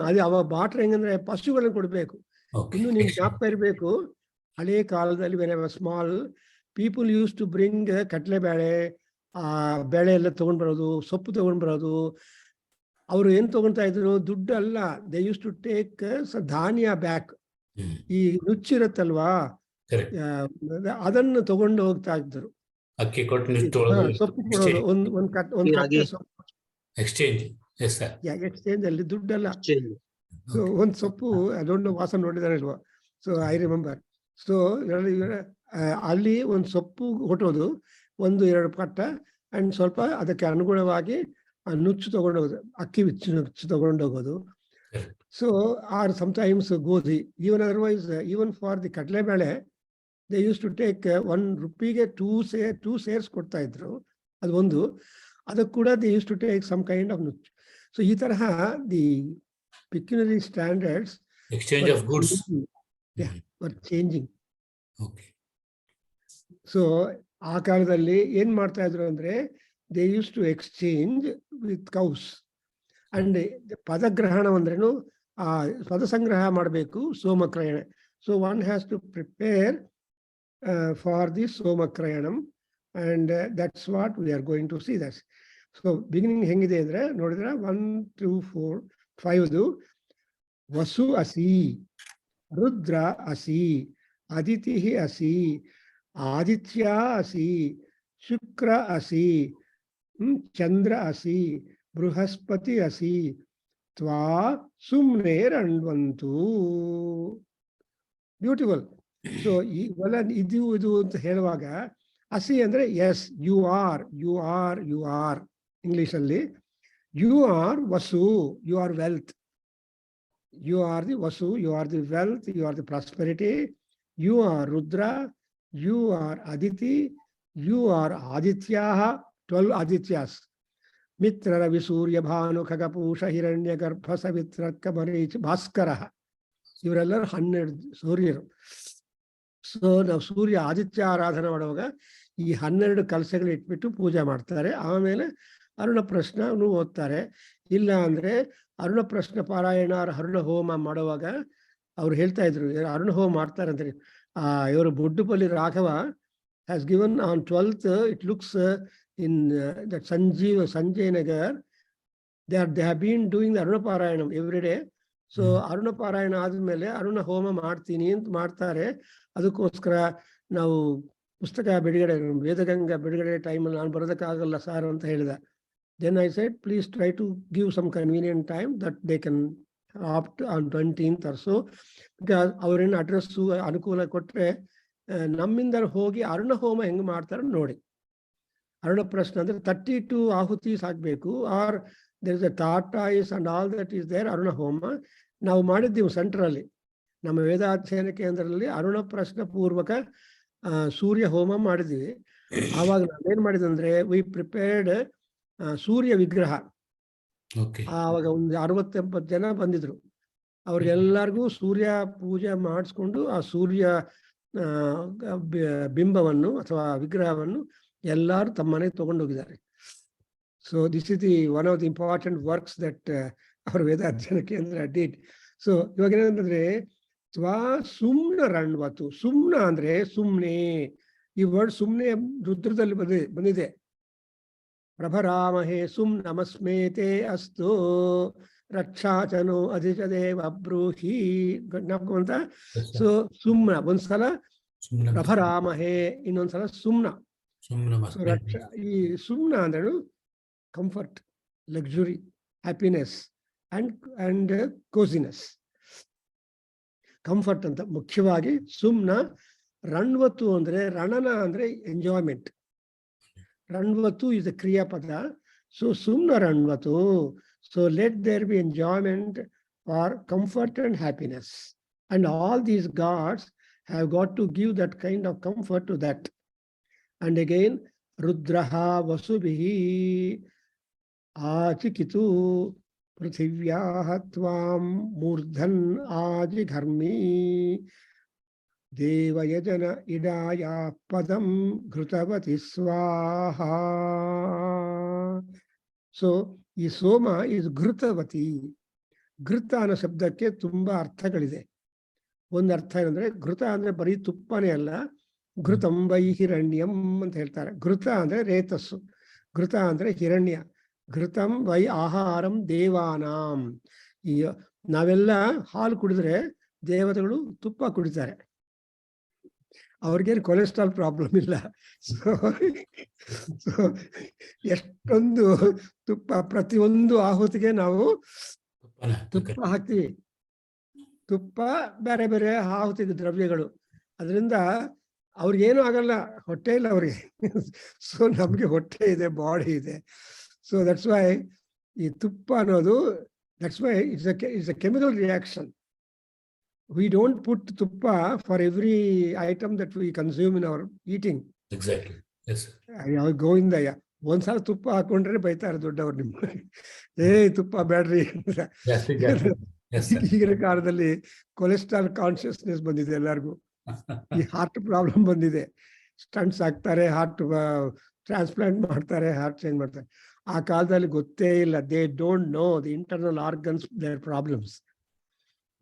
ಅದೇ ಅವಾಗ ಬಾಟ್ರ್ ಹೆಂಗಂದ್ರೆ ಪಶುಗಳನ್ನ ಕೊಡ್ಬೇಕು. ಇನ್ನು ನಿಮ್ ಜ್ಞಾಪಕ ಇರಬೇಕು, ಹಳೆ ಕಾಲದಲ್ಲಿ when I was small, people use to bring ಕಡಲೆಬೇಳೆ, ಬೇಳೆ ಎಲ್ಲ ತಗೊಂಡ್ ಬರೋದು, ಸೊಪ್ಪು ತಗೊಂಡ್ ಬರೋದು. ಅವರು ಏನ್ ತಗೊಂತಾ ಇದ್ರು? ದುಡ್ಡು ಅಲ್ಲ, ದೇ ಯೂಸ್ ಟು ಟೇಕ್ ಧಾನ್ಯ ಬ್ಯಾಕ್. ಈ ನುಚ್ಚಿರತ್ತಲ್ವಾ, ಅದನ್ನು ತಗೊಂಡು ಹೋಗ್ತಾ ಇದ್ರು. ಅಕ್ಕಿ ಕೊಟ್ಟು ಸೊಪ್ಪು ಕೊಡೋದು, ಒಂದ್ ಕಟ್ಟೆ ಸೊಪ್ಪು ಎಕ್ಸ್ಚೇಂಜ್ ಅಲ್ಲಿ ದುಡ್ಡಲ್ಲ. ಸೊ ಒಂದ್ ಸೊಪ್ಪು ಅದೊಂದು ವಾಸನೆ ನೋಡಿದಾರೆ ಇಲ್ವಾ? So I remember. ಸೊ ಅಲ್ಲಿ ಒಂದ್ ಸೊಪ್ಪು ಕೊಟ್ಟೋದು, 1-2 ಕಟ್ಟ, ಅಂಡ್ ಸ್ವಲ್ಪ ಅದಕ್ಕೆ ಅನುಗುಣವಾಗಿ ನುಚ್ಚು ತಗೊಂಡೋಗೋದು, ಅಕ್ಕಿ ನುಚ್ಚು ತಗೊಂಡೋಗೋದು. ಸೊ ಆರ್ ಸಮಟೈಮ್ಸ್ ಗೋಧಿ. Even otherwise even for the ಕಡಲೆಬೇಳೆ ದೇ ಯೂಸ್ ಟು ಟೇಕ್ 1 ರೂಪಿಗೆ 2 ಸೇರ್ಸ್ ಕೊಡ್ತಾ ಇದ್ರು. ಅದು ಒಂದು. ಅದಕ್ಕೆ ಕೂಡ they use to take some kind of ನುಚ್ಚು. ಸೊ ಈ ತರಹ the pecuniary standards Exchange of goods. Yeah, for changing. Okay. So ಆ ಕಾಲದಲ್ಲಿ ಏನ್ ಮಾಡ್ತಾ ಇದ್ರು ಅಂದ್ರೆ they use to exchange with cows. And ಪದಗ್ರಹಣ ಅಂದ್ರೇನು, ಆ ಪದ ಸಂಗ್ರಹ ಮಾಡಬೇಕು, ಸೋಮಕ್ರಯಣ. So one has to prepare for the ಸೋಮಕ್ರಯಣಂ, and that's what we are going to see that. So beginning ಹೆಂಗಿದೆ ಅಂದ್ರೆ ನೋಡಿದ್ರೆ 1, 2, 4, 5 ವಸು ಅಸಿ, ರುದ್ರ ಅಸಿ, ಅದಿತಿ ಅಸಿ, ಆದಿತ್ಯ ಅಸಿ, ಶುಕ್ರ ಅಸಿ, ಚಂದ್ರ ಅಸಿ, ಬೃಹಸ್ಪತಿ ಅಸಿ, ತ್ವಾ ಸುಮ್ನೆ ರಣವಂತು. ಬ್ಯೂಟಿಫುಲ್. ಸೊ ಇವೆಲ್ಲ ಇದು ಅಂತ ಹೇಳುವಾಗ ಅಸಿ ಅಂದ್ರೆ is, you are, you are, you are. English ಅಲ್ಲಿ ಯು ಆರ್ ವಸು, you are wealth. You are the Vasu, you are the wealth, you are the prosperity, you are Rudra, you are Aditi, you are Adityaha, 12 Adityas. Mitra, Ravi, Surya, Bhanu, Khagapusha, Hiranya, Garbha, Savitra, Kamarich, Bhaskaraha. ಇವರೆಲ್ಲ 12 ಸೂರ್ಯರು. So ನಾವು ಸೂರ್ಯ ಆದಿತ್ಯ ಆರಾಧನೆ ಮಾಡುವಾಗ ಈ 12 ಕಲಶಗಳು ಇಟ್ಬಿಟ್ಟು ಪೂಜೆ ಮಾಡ್ತಾರೆ. ಆಮೇಲೆ ಅರುಣ ಪ್ರಶ್ನನು ಓದ್ತಾರೆ. ಇಲ್ಲ ಅಂದ್ರೆ ಅರುಣ ಪ್ರಶ್ನ ಪಾರಾಯಣ, ಅರುಣ ಹೋಮ ಮಾಡುವಾಗ ಅವ್ರು ಹೇಳ್ತಾ ಇದ್ರು, ಅರುಣ ಹೋಮ ಮಾಡ್ತಾರೆ ಅಂತ. ಇವರು Buddupalli Raghava has given on 12th, it looks in that Sanjay Nagar, they have been doing the Aruna parayana every day. So Aruna ಪಾರಾಯಣ ಆದ್ಮೇಲೆ ಅರುಣ ಹೋಮ ಮಾಡ್ತೀನಿ ಅಂತ ಮಾಡ್ತಾರೆ. ಅದಕ್ಕೋಸ್ಕರ ನಾವು ಪುಸ್ತಕ ಬಿಡುಗಡೆ, ವೇದಗಂಗಾ ಬಿಡುಗಡೆ ಟೈಮಲ್ಲಿ ನಾನು ಬರೋದಕ್ಕಾಗಲ್ಲ ಸಾರ್ ಅಂತ ಹೇಳಿದ. Then I said, please try to give some convenient time that they can opt on 19th or so, because ಅವ್ರೇನು ಅಡ್ರೆಸ್ಸು ಅನುಕೂಲ ಕೊಟ್ಟರೆ ನಮ್ಮಿಂದ ಹೋಗಿ ಅರುಣ ಹೋಮ ಹೆಂಗೆ ಮಾಡ್ತಾರೆ ನೋಡಿ. ಅರುಣ ಪ್ರಶ್ನೆ ಅಂದರೆ 32 ಆಹುತೀಸ್ ಆಗಬೇಕು, ಆರ್ ದೇರ್ ಇಸ್ ಅ ಟಾಟಾಯಿಸ್ and all that is there. Aruna ಹೋಮ ನಾವು ಮಾಡಿದ್ದೀವಿ ಸೆಂಟ್ರಲ್ಲಿ, ನಮ್ಮ ವೇದಾಧ್ಯಯನ ಕೇಂದ್ರದಲ್ಲಿ ಅರುಣ ಪ್ರಶ್ನೆ ಪೂರ್ವಕ ಸೂರ್ಯ ಹೋಮ ಮಾಡಿದ್ದೀವಿ. ಆವಾಗ ನಾವೇನು ಮಾಡಿದ್ವಿ ಅಂದರೆ ವಿ ಪ್ರಿಪೇರ್ಡ್ ಸೂರ್ಯ ವಿಗ್ರಹ. ಆವಾಗ ಒಂದು 60-70 ಜನ ಬಂದಿದ್ರು. ಅವ್ರಿಗೆಲ್ಲರಿಗೂ ಸೂರ್ಯ ಪೂಜೆ ಮಾಡಿಸ್ಕೊಂಡು ಆ ಸೂರ್ಯ ಬಿಂಬವನ್ನು ಅಥವಾ ವಿಗ್ರಹವನ್ನು ಎಲ್ಲರೂ ತಮ್ಮ ಮನೆಗೆ ತಗೊಂಡೋಗಿದ್ದಾರೆ. So this is the one of the important works that ಅವ್ರ ವೇದಾಧ್ಯಯನ ಕೇಂದ್ರ ಡಿಡ್. ಸೊ ಇವಾಗ ಏನಂತಂದ್ರೆ ತ್ವಾ ಸುಮ್ನ ರಣವತು. ಸುಮ್ನ ಅಂದ್ರೆ ಸುಮ್ನೆ. ಈ ವರ್ಡ್ ಸುಮ್ನೆ ರುದ್ರದಲ್ಲಿ ಬಂದಿದೆ. ಪ್ರಭರಾಮಹೇ ಸುಮ್ ನಮಸ್ಮೇತೆ ಅಸ್ತು ರಕ್ಷಾಚನು ಅಧಿಚದೇವ ಬ್ರೂಹಿ. ಜ್ಞಾಪಕ. ಸೊ ಸುಮ್ನ ಒಂದ್ಸಲ ಪ್ರಭರಾಮಹೇ, ಇನ್ನೊಂದ್ಸಲ ಸುಮ್ನ. ಈ ಸುಮ್ನ ಅಂದ್ರೆ comfort, luxury, happiness and cosiness. Comfort ಅಂತ ಮುಖ್ಯವಾಗಿ ಸುಮ್ನ. ರಣವತ್ತು ಅಂದ್ರೆ ರಣನ ಅಂದ್ರೆ ಎಂಜಾಯ್ಮೆಂಟ್. ರಣವತ್ತು is a kriya pada. So sumna ranvatu. So let there be enjoyment for comfort and happiness. And all these gods have got to give that kind of comfort to that. And again, Rudraha Vasubhihi Achikitu Prithivyaha Tvam Murdhan Ajigharmi ದೇವಯಜನ ಇಡಾಯ ಪದಂ ಘೃತವತಿ ಸ್ವಾಹಾ. So ಈ ಸೋಮ is ಘೃತವತಿ. ಘೃತ ಅನ್ನೋ ಶಬ್ದಕ್ಕೆ ತುಂಬಾ ಅರ್ಥಗಳಿದೆ. ಒಂದು ಅರ್ಥ ಏನಂದ್ರೆ ಘೃತ ಅಂದ್ರೆ ಬರೀ ತುಪ್ಪನೇ ಅಲ್ಲ, ಘೃತಂ ವೈ ಹಿರಣ್ಯಂ ಅಂತ ಹೇಳ್ತಾರೆ. ಘೃತ ಅಂದ್ರೆ ರೇತಸ್ಸು, ಘೃತ ಅಂದ್ರೆ ಹಿರಣ್ಯ. ಘೃತಂ ವೈ ಆಹಾರಂ ದೇವಾನಾಂ. ಈ ನಾವೆಲ್ಲ ಹಾಲು ಕುಡಿದ್ರೆ ದೇವತೆಗಳು ತುಪ್ಪ ಕುಡಿತಾರೆ, ಅವ್ರಿಗೇನು ಕೊಲೆಸ್ಟ್ರಾಲ್ ಪ್ರಾಬ್ಲಮ್ ಇಲ್ಲ. ಸೊ ಎಷ್ಟೊಂದು ತುಪ್ಪ, ಪ್ರತಿಯೊಂದು ಆಹುತಿಗೆ ನಾವು ತುಪ್ಪ ಹಾಕ್ತೀವಿ. ತುಪ್ಪ ಬೇರೆ ಬೇರೆ ಆಹುತಿ ದ್ರವ್ಯಗಳು, ಅದರಿಂದ ಅವ್ರಿಗೇನು ಆಗಲ್ಲ, ಹೊಟ್ಟೆ ಇಲ್ಲ ಅವ್ರಿಗೆ. ಸೊ ನಮ್ಗೆ ಹೊಟ್ಟೆ ಇದೆ, ಬಾಡಿ ಇದೆ. ಸೊ ದಟ್ಸ್ ವೈ ಈ ತುಪ್ಪ ಅನ್ನೋದು, that's why it's a chemical reaction. We don't put tuppa for every item that we consume in our eating. Exactly. Yes. Govindaiah ಒಂದ್ಸಲ ತುಪ್ಪ ಹಾಕೊಂಡ್ರೆ ಬೈತಾರೆ ದೊಡ್ಡವ್ರು. ನಿಮ್ಮ ತುಪ್ಪ ಬೇಡ್ರಿ. Yes, sir. ಈಗಿನ ಕಾಲದಲ್ಲಿ ಕೊಲೆಸ್ಟ್ರಾಲ್ ಕಾನ್ಶಿಯಸ್ನೆಸ್ ಬಂದಿದೆ ಎಲ್ಲರಿಗೂ. ಈ ಹಾರ್ಟ್ ಪ್ರಾಬ್ಲಮ್ ಬಂದಿದೆ. ಸ್ಟಂಟ್ಸ್ ಹಾಕ್ತಾರೆ, ಹಾರ್ಟ್ ಟ್ರಾನ್ಸ್ಪ್ಲಾಂಟ್ ಮಾಡ್ತಾರೆ, ಹಾರ್ಟ್ ಚೇಂಜ್ ಮಾಡ್ತಾರೆ. ಆ ಕಾಲದಲ್ಲಿ ಗೊತ್ತೇ ಇಲ್ಲ. They don't know the internal organs their problems.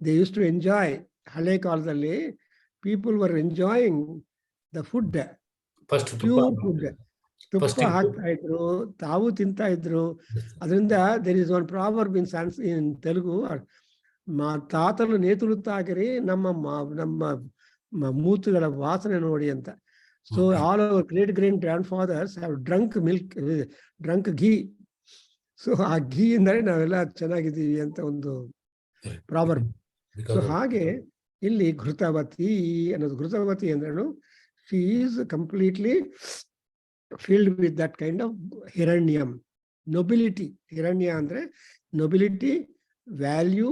They use to enjoy. ಹಳೆ ಕಾಲದಲ್ಲಿ people were enjoying the food, First pure food. ತುಪ್ಪ First ಹಾಕ್ತಾ ಇದ್ರು, ತಾವು ತಿಂತಾ ಇದ್ರು. ಅದರಿಂದ there is one proverb in Telugu, మా తాతలు నేతులు తాగిరి ನಮ್ಮ ಮೂತುಗಳ ವಾಸನೆ ನೋಡಿ ಅಂತ. So all our great grand fathers have drunk milk, drunk ghee. So ಆ ಘೀ ಇಂದಲೇ ನಾವೆಲ್ಲ ಚೆನ್ನಾಗಿದ್ದೀವಿ ಅಂತ ಒಂದು ಪ್ರಾವರ್ಬ್. ಸೊ ಹಾಗೆ ಇಲ್ಲಿ ಘೃತವತಿ ಅನ್ನೋದು, ಘೃತವತಿ ಅಂದ್ರೇನು, she is completely filled with that kind of ಹಿರಣ್ಯಂ, ನೊಬಿಲಿಟಿ. ಹಿರಣ್ಯ ಅಂದ್ರೆ nobility, value,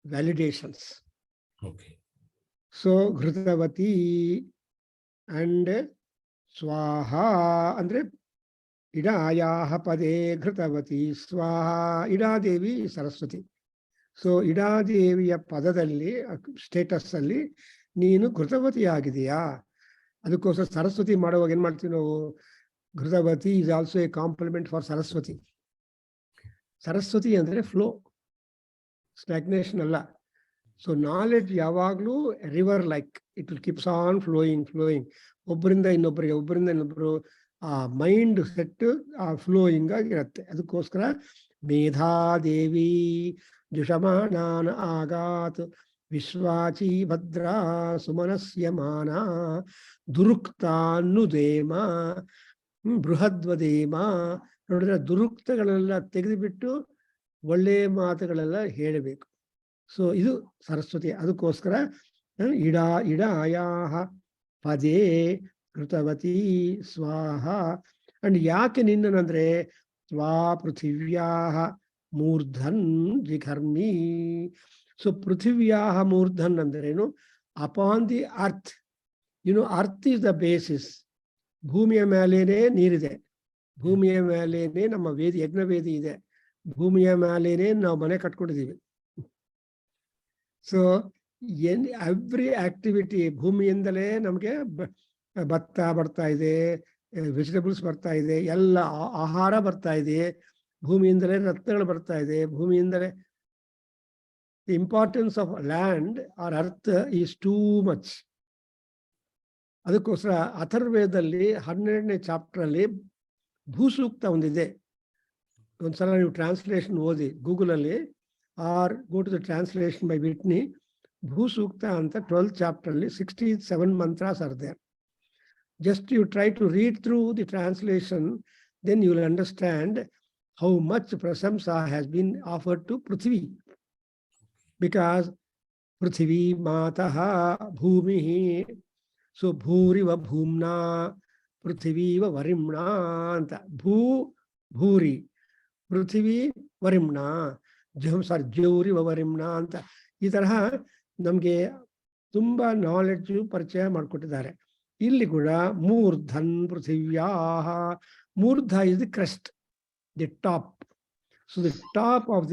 validations. Okay. So ghritavati and swaha andre idayaha pade ghritavati swaha. Idadevi Saraswati. So idadeviya padadalli status ಅಲ್ಲಿ ನೀನು ಘೃತವತಿ ಆಗಿದೆಯಾ. ಅದಕ್ಕೋಸ್ಕರ ಸರಸ್ವತಿ ಮಾಡುವಾಗ ಏನ್ ಮಾಡ್ತೀವಿ ನಾವು, ಘೃತವತಿ is also a compliment for Saraswati. Saraswati ಅಂದ್ರೆ ಫ್ಲೋ, ಸ್ಟಾಗ್ನೇಷನ್ ಅಲ್ಲ. ಸೊ ನಾಲೆಡ್ಜ್ ಯಾವಾಗಲೂ river like, it will keeps on flowing. ಒಬ್ಬರಿಂದ ಇನ್ನೊಬ್ಬರಿಗೆ, ಒಬ್ಬರಿಂದ ಇನ್ನೊಬ್ಬರು ಆ ಮೈಂಡ್ ಸೆಟ್ ಆ ಫ್ಲೋಯಿಂಗ್ ಆಗಿರುತ್ತೆ. ಅದಕ್ಕೋಸ್ಕರ ಮೇಧಾದೇವಿ ಜುಷಮಾನಾನ ಆಗಾತ್ ವಿಶ್ವಾಚಿ ಭದ್ರಾ ಸುಮನಸ್ಯ ಮಾನ ದುರುಕ್ತಾನುದೇಮ ಬೃಹದ್ವದೇಮ. ನೋಡಿದ್ರೆ ದುರುಕ್ತಗಳೆಲ್ಲ ತೆಗೆದುಬಿಟ್ಟು ಒಳ್ಳೆಯ ಮಾತುಗಳೆಲ್ಲ ಹೇಳಬೇಕು. ಸೊ ಇದು ಸರಸ್ವತಿ. ಅದಕ್ಕೋಸ್ಕರ ಇಡಾಯಾಹ ಪದೇ ಘೃತವತಿ ಸ್ವಾಹ. ಅಂಡ್ ಯಾಕೆ ನಿನ್ನಂದ್ರೆ ಸ್ವಾ ಪೃಥಿವ್ಯಾಹ ಮೂರ್ಧನ್ ಜಿಘರ್ಮಿ. ಸೊ ಪೃಥಿವ್ಯಾಹ ಮೂರ್ಧನ್ ಅಂದ್ರೇನು, upon the earth. Earth is the basis. ಭೂಮಿಯ ಮೇಲೇನೆ ನೀರಿದೆ, ಭೂಮಿಯ ಮೇಲೇನೆ ನಮ್ಮ ಯಜ್ಞವೇದಿ ಇದೆ, ಭೂಮಿಯ ಮೇಲೇನೆ ನಾವು ಮನೆ ಕಟ್ಕೊಂಡಿದ್ದೀವಿ. ಸೊ ಎವ್ರಿ ಆಕ್ಟಿವಿಟಿ ಭೂಮಿಯಿಂದಲೇ ನಮಗೆ ಭತ್ತ ಬರ್ತಾ ಇದೆ, ವೆಜಿಟೇಬಲ್ಸ್ ಬರ್ತಾ ಇದೆ, ಎಲ್ಲ ಆಹಾರ ಬರ್ತಾ ಇದೆ, ಭೂಮಿಯಿಂದಲೇ ರತ್ನಗಳು ಬರ್ತಾ ಇದೆ, ಭೂಮಿಯಿಂದಲೇ. The importance of land or earth is too much. ಅದಕ್ಕೋಸ್ಕರ ಅಥರ್ವೇದದಲ್ಲಿ 12ನೇ ಚಾಪ್ಟರ್ ಅಲ್ಲಿ ಭೂಸೂಕ್ತ ಒಂದಿದೆ. ಒಂದ್ಸಲ ನೀವು ಟ್ರಾನ್ಸ್ಲೇಷನ್ ಓದಿ ಗೂಗಲಲ್ಲಿ, or go to the translation by Whitney. ಭೂಸೂಕ್ತ ಅಂತ 12th ಚಾಪ್ಟರ್ ಅಲ್ಲಿ 67 mantras are there. Just you try to read through the translation, then you will understand how much prasamsa has been offered to Prithvi. Because Prithvi Mataha Bhumihi. So Bhuriva Bhumna Prithviva Varimna anta. Bhuri ಪೃಥ್ವಿ ವರಿಮ್ನ, ಜೌರಿ ವರಿಮ್ನ ಅಂತ. ಈ ತರಹ ನಮಗೆ ತುಂಬಾ knowledge ಪರಿಚಯ ಮಾಡಿಕೊಟ್ಟಿದ್ದಾರೆ. ಇಲ್ಲಿ ಕೂಡ ಮೂರ್ಧನ್ ಪೃಥಿವ್ಯಾಹ. ಮೂರ್ಧ is the crest, the top. So the top of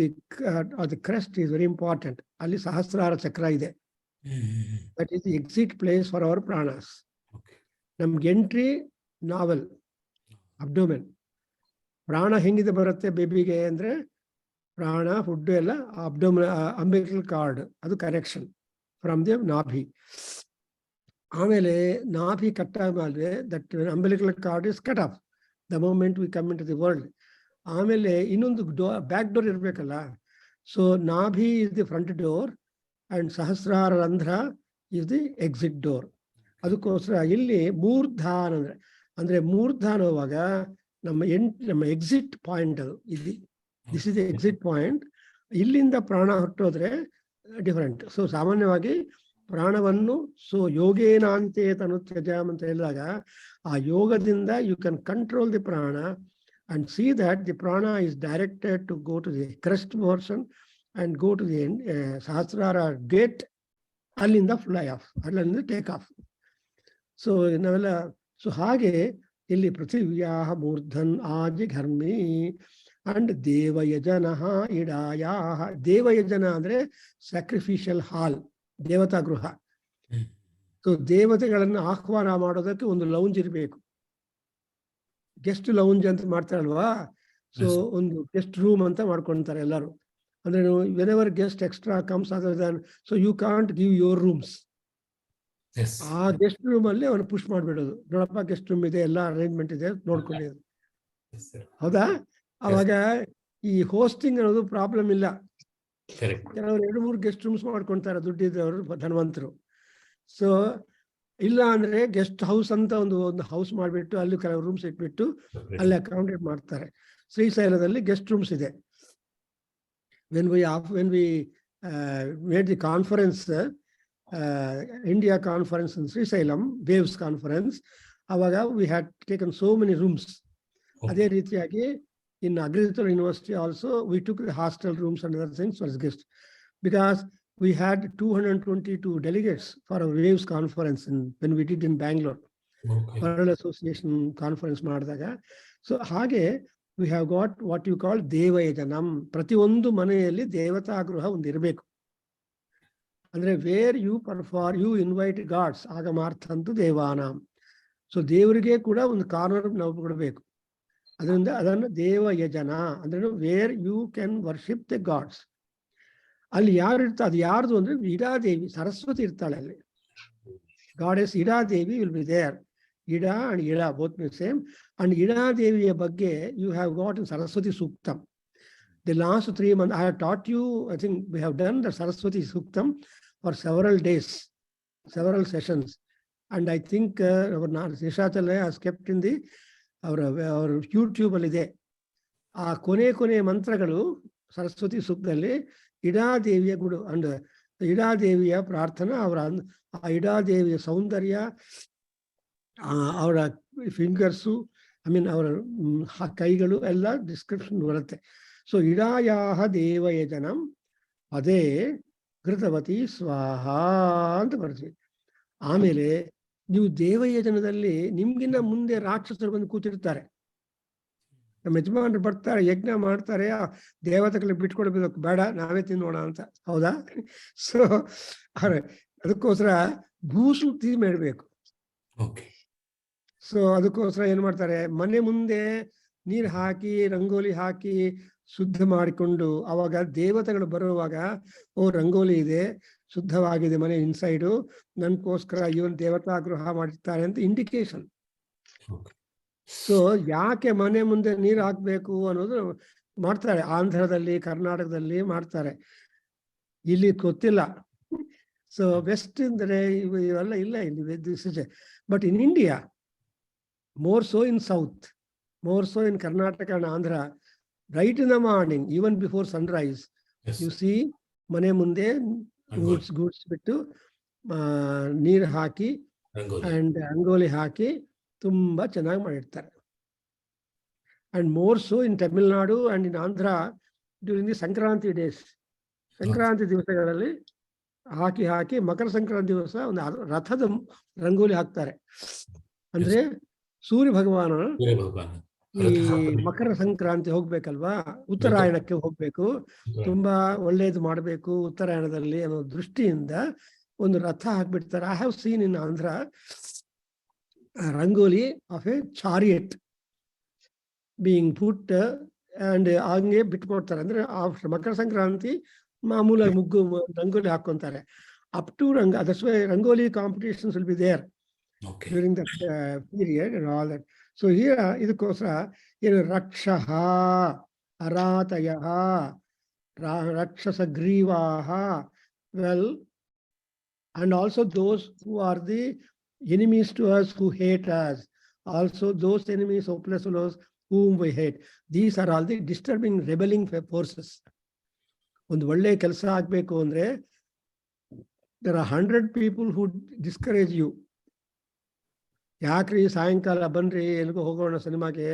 the crest is very important. ಅಲ್ಲಿ ಸಹಸ್ರಾರ ಚಕ್ರ ಇದೆ. That is the exit place for our pranas. ನಮ್ಗೆ ಎಂಟ್ರಿ ನಾವೆಲ್, ಅಬ್ಡೋಮೆನ್. ಪ್ರಾಣ ಹೆಂಗಿದೆ ಬರುತ್ತೆ ಬೇಬಿಗೆ ಅಂದ್ರೆ, ಪ್ರಾಣ ಫುಡ್ ಎಲ್ಲ ಅಂಬಿಲಿಕಲ್ ಕಾರ್ಡ್, ಅದು ಕನೆಕ್ಷನ್ ಫ್ರಮ್ ದಿ ನಾಭಿ. ಆಮೇಲೆ ನಾಭಿ ಕಟ್ ಆದ್ಮೇಲೆ that umbilical cord is cut off the moment we come into the world. ಆಮೇಲೆ ಇನ್ನೊಂದು ಬ್ಯಾಕ್ ಡೋರ್ ಇರಬೇಕಲ್ಲ. So nabhi is the front door and sahasrara randhra is the exit door. ಅದಕ್ಕೋಸ್ಕರ ಇಲ್ಲಿ ಮೂರ್ಧಾನ್ ಅಂದ್ರೆ ಮೂರ್ಧಾನ್ ಹೋಗುವಾಗ ನಮ್ಮ ಎಕ್ಸಿಟ್ ಪಾಯಿಂಟ್ ಅದು ಇದು. This is the exit point. ಇಲ್ಲಿಂದ ಪ್ರಾಣ ಹೊರಟೋದ್ರೆ ಡಿಫರೆಂಟ್. ಸೊ ಸಾಮಾನ್ಯವಾಗಿ ಪ್ರಾಣವನ್ನು ಯೋಗೇನಾಂತೆ ತನು ತ್ಯಜಾಮ್ ಅಂತ ಹೇಳಿದಾಗ, ಆ ಯೋಗದಿಂದ you can control the prana and see that the prana is directed to go to the crest portion and go to the sahasrara gate. ಅಲ್ಲಿಂದ ಫ್ಲೈ ಆಫ್, ಅಲ್ಲಿಂದ ಟೇಕ್ ಆಫ್. ಸೊ ನಾವೆಲ್ಲ ಹಾಗೆ ಇಲ್ಲಿ ಪೃಥಿವ್ಯಾಹ ಮೂರ್ಧನ್ ಆಜಿಘರ್ಮಿ. ಅಂಡ್ ದೇವಯಜನ ಇಡಾಯ. ದೇವಯಜನ ಅಂದ್ರೆ ಸ್ಯಾಕ್ರಿಫಿಷಿಯಲ್ ಹಾಲ್, ದೇವತಾ ಗೃಹ. ಸೊ ದೇವತೆಗಳನ್ನು ಆಹ್ವಾನ ಮಾಡೋದಕ್ಕೆ ಒಂದು ಲೌಂಜ್ ಇರಬೇಕು. ಗೆಸ್ಟ್ ಲೌಂಜ್ ಅಂತ ಮಾಡ್ತಾರಲ್ವಾ, ಸೊ ಒಂದು ಗೆಸ್ಟ್ ರೂಮ್ ಅಂತ ಮಾಡ್ಕೊಳ್ತಾರೆ ಎಲ್ಲರೂ. ಅಂದ್ರೆ whenever guest extra comes other than, so you can't give your rooms. ಆ ಗೆಸ್ಟ್ ರೂಮ್ ಅಲ್ಲಿ ಅವನು ಪುಷ್ ಮಾಡ್ಬಿಡೋದು, ನೋಡಪ್ಪ ಗೆಸ್ಟ್ ರೂಮ್ ಇದೆ, ಎಲ್ಲ ಅರೇಂಜ್ಮೆಂಟ್ ಇದೆ, ನೋಡ್ಕೊಳ್ಳಿ. ಹೌದಾ? ಅವಾಗ ಈ ಹೋಸ್ಟಿಂಗ್ ಅನ್ನೋದು ಪ್ರಾಬ್ಲಮ್ ಇಲ್ಲ. ಕೆಲವರು 2-3 ಗೆಸ್ಟ್ ರೂಮ್ಸ್ ಮಾಡ್ಕೊಳ್ತಾರೆ ದುಡ್ಡಿದ್ದವರು, ಧನವಂತರು. ಸೊ ಇಲ್ಲ ಅಂದ್ರೆ ಗೆಸ್ಟ್ ಹೌಸ್ ಅಂತ ಒಂದು ಹೌಸ್ ಮಾಡಿಬಿಟ್ಟು ಅಲ್ಲಿ ಕೆಲವು ರೂಮ್ಸ್ ಇಟ್ಬಿಟ್ಟು ಅಲ್ಲಿ ಅಕಾಮಿಡೇಟ್ ಮಾಡ್ತಾರೆ. ಶ್ರೀಶೈಲದಲ್ಲಿ ಗೆಸ್ಟ್ ರೂಮ್ಸ್ ಇದೆ. when we made the conference, India conference in Srisailam, Waves conference, avaga we had taken so many rooms. Adhe ರೀತಿಯಾಗಿ in Agricultural University also we took the hostel rooms and other things as guests, because we had 222 delegates for a Waves conference when we did in Bangalore. World Association conference ಮಾಡಿದಾಗ. So ಹಾಗೆ we have got what you call ದೇವಯಜನಂ. ಪ್ರತಿಯೊಂದು ಮನೆಯಲ್ಲಿ ದೇವತಾ ಗೃಹ ಒಂದು ಇರಬೇಕು. ಅಂದ್ರೆ where you you invite gods ಆಗಮಾರ್ಥಂತು ದೇವಾನಾಂ. ಸೊ ದೇವರಿಗೆ ಕೂಡ ಒಂದು ಕಾರ್ನರ್ ನಾವು ಕೊಡಬೇಕು. ಅದರಿಂದ ಅದನ್ನು ದೇವಯಜನ ಅಂದ್ರೆ where you can worship the gods. ಅಲ್ಲಿ ಯಾರು ಇರ್ತಾರೆ, ಅದು ಯಾರ್ದು ಅಂದ್ರೆ ಇಡಾದೇವಿ, ಸರಸ್ವತಿ ಇರ್ತಾಳೆ ಅಲ್ಲಿ. Goddess Idadevi will be there. Ida and Ida both the same. And Ida Deviya ಬಗ್ಗೆ you have got in Saraswati Suktam. The last 3 months I have taught you, I think we have done the Saraswati Suktam for several days, several sessions. And I think our Nishachala has kept in the our YouTube alide. ಆ ಕೊನೆ ಮಂತ್ರಗಳು ಸರಸ್ವತಿ ಸೂಕ್ತದಲ್ಲಿ ಇಡಾದೇವಿಯ ಗುಡು and ಇಡಾದೇವಿಯ ಪ್ರಾರ್ಥನಾ, ಅವರ ಆ ಇಡಾದೇವಿಯ ಸೌಂದರ್ಯ, ಅವರ fingers, ಅವರ ಕೈಗಳು ಎಲ್ಲ ಡಿಸ್ಕ್ರಿಪ್ಷನ್ ಬರುತ್ತೆ. ಸೊ ಇಡಾಯಾಹ ದೇವಯಜನಂ ಅದೇ ಘೃತವತಿ ಸ್ವಾಹ ಅಂತ ಬರ್ತೀವಿ. ಆಮೇಲೆ ನೀವು ದೇವಯಜನದಲ್ಲಿ ನಿಮ್ಗಿನ್ನ ಮುಂದೆ ರಾಕ್ಷಸರು ಬಂದು ಕೂತಿರ್ತಾರೆ. ನಮ್ಮ ಯಜಮಾನರು ಬರ್ತಾರೆ, ಯಜ್ಞ ಮಾಡ್ತಾರೆ, ದೇವತೆಗಳಿಗೆ ಬಿಟ್ಕೊಡ್ಬೇಕು, ಬೇಡ ನಾವೇ ತಿನ್ನೋಣ ಅಂತ. ಹೌದಾ? ಸೊ ಅದಕ್ಕೋಸ್ಕರ ಭೂಶುದ್ಧಿ ಮಾಡಬೇಕು. ಸೊ ಅದಕ್ಕೋಸ್ಕರ ಏನ್ ಮಾಡ್ತಾರೆ, ಮನೆ ಮುಂದೆ ನೀರು ಹಾಕಿ ರಂಗೋಲಿ ಹಾಕಿ ಶುದ್ಧ ಮಾಡಿಕೊಂಡು, ಅವಾಗ ದೇವತೆಗಳು ಬರುವಾಗ ಓ ರಂಗೋಲಿ ಇದೆ, ಶುದ್ಧವಾಗಿದೆ ಮನೆ ಇನ್ಸೈಡು, ನನ್ಗೋಸ್ಕರ ಇವನ್ ದೇವತಾ ಗೃಹ ಮಾಡಿರ್ತಾರೆ ಅಂತ ಇಂಡಿಕೇಶನ್. ಸೊ ಯಾಕೆ ಮನೆ ಮುಂದೆ ನೀರು ಹಾಕ್ಬೇಕು ಅನ್ನೋದು ಮಾಡ್ತಾರೆ. ಆಂಧ್ರದಲ್ಲಿ, ಕರ್ನಾಟಕದಲ್ಲಿ ಮಾಡ್ತಾರೆ, ಇಲ್ಲಿ ಗೊತ್ತಿಲ್ಲ. ಸೊ ವೆಸ್ಟ್ ಅಂದ್ರೆ ಇವೆಲ್ಲ ಇಲ್ಲ ಇಲ್ಲಿ. But in India, more so in south, more so in Karnataka and Andhra, right in the morning, even before sunrise, you see mane munde goods bittu ನೀರು ಹಾಕಿ and ರಂಗೋಲಿ ಹಾಕಿ ತುಂಬಾ ಚೆನ್ನಾಗಿ ಮಾಡಿರ್ತಾರೆ. And more so in Tamil Nadu and in Andhra during the Sankranti days. Sankranti ದಿವಸಗಳಲ್ಲಿ ಹಾಕಿ ಮಕರ ಸಂಕ್ರಾಂತಿ ದಿವಸ ಒಂದು ರಥದ ರಂಗೋಲಿ ಹಾಕ್ತಾರೆ. ಅಂದ್ರೆ ಸೂರ್ಯ ಭಗವಾನ ಈ ಮಕರ ಸಂಕ್ರಾಂತಿ ಹೋಗ್ಬೇಕಲ್ವಾ, ಉತ್ತರಾಯಣಕ್ಕೆ ಹೋಗ್ಬೇಕು, ತುಂಬಾ ಒಳ್ಳೇದು ಮಾಡ್ಬೇಕು ಉತ್ತರಾಯಣದಲ್ಲಿ ಅನ್ನೋ ದೃಷ್ಟಿಯಿಂದ ಒಂದು ರಥ ಹಾಕ್ಬಿಡ್ತಾರೆ. I have seen in Andhra rangoli of a chariot being put and ಹಂಗೆ ಬಿಟ್ಕೊಡ್ತಾರೆ. ಅಂದ್ರೆ ಮಕರ ಸಂಕ್ರಾಂತಿ ಮಾಮೂಲ ಮುಗ್ಗು ರಂಗೋಲಿ ಹಾಕೊಂತಾರೆ. Up to that's why rangoli competitions will be there during that period and all that. So here ಇದಕ್ಕೋಸ್ಕರ ಏನು ರಕ್ಷಃ ಅರಾತಯಃ rakshasagrivaah, well, and also those who are the enemies to us, who hate us, also those enemies, hopeless fellows whom we hate. These are all the disturbing, rebelling forces. ಒಂದು ಒಳ್ಳೆ ಕೆಲಸ ಆಗ್ಬೇಕು ಅಂದ್ರೆ there are 100 people who discourage you. ಯಾಕ್ರಿ ಸಾಯಂಕಾಲ ಬನ್ರಿ ಎಲ್ಗೋ ಹೋಗೋಣ ಸಿನಿಮಾಗೆ,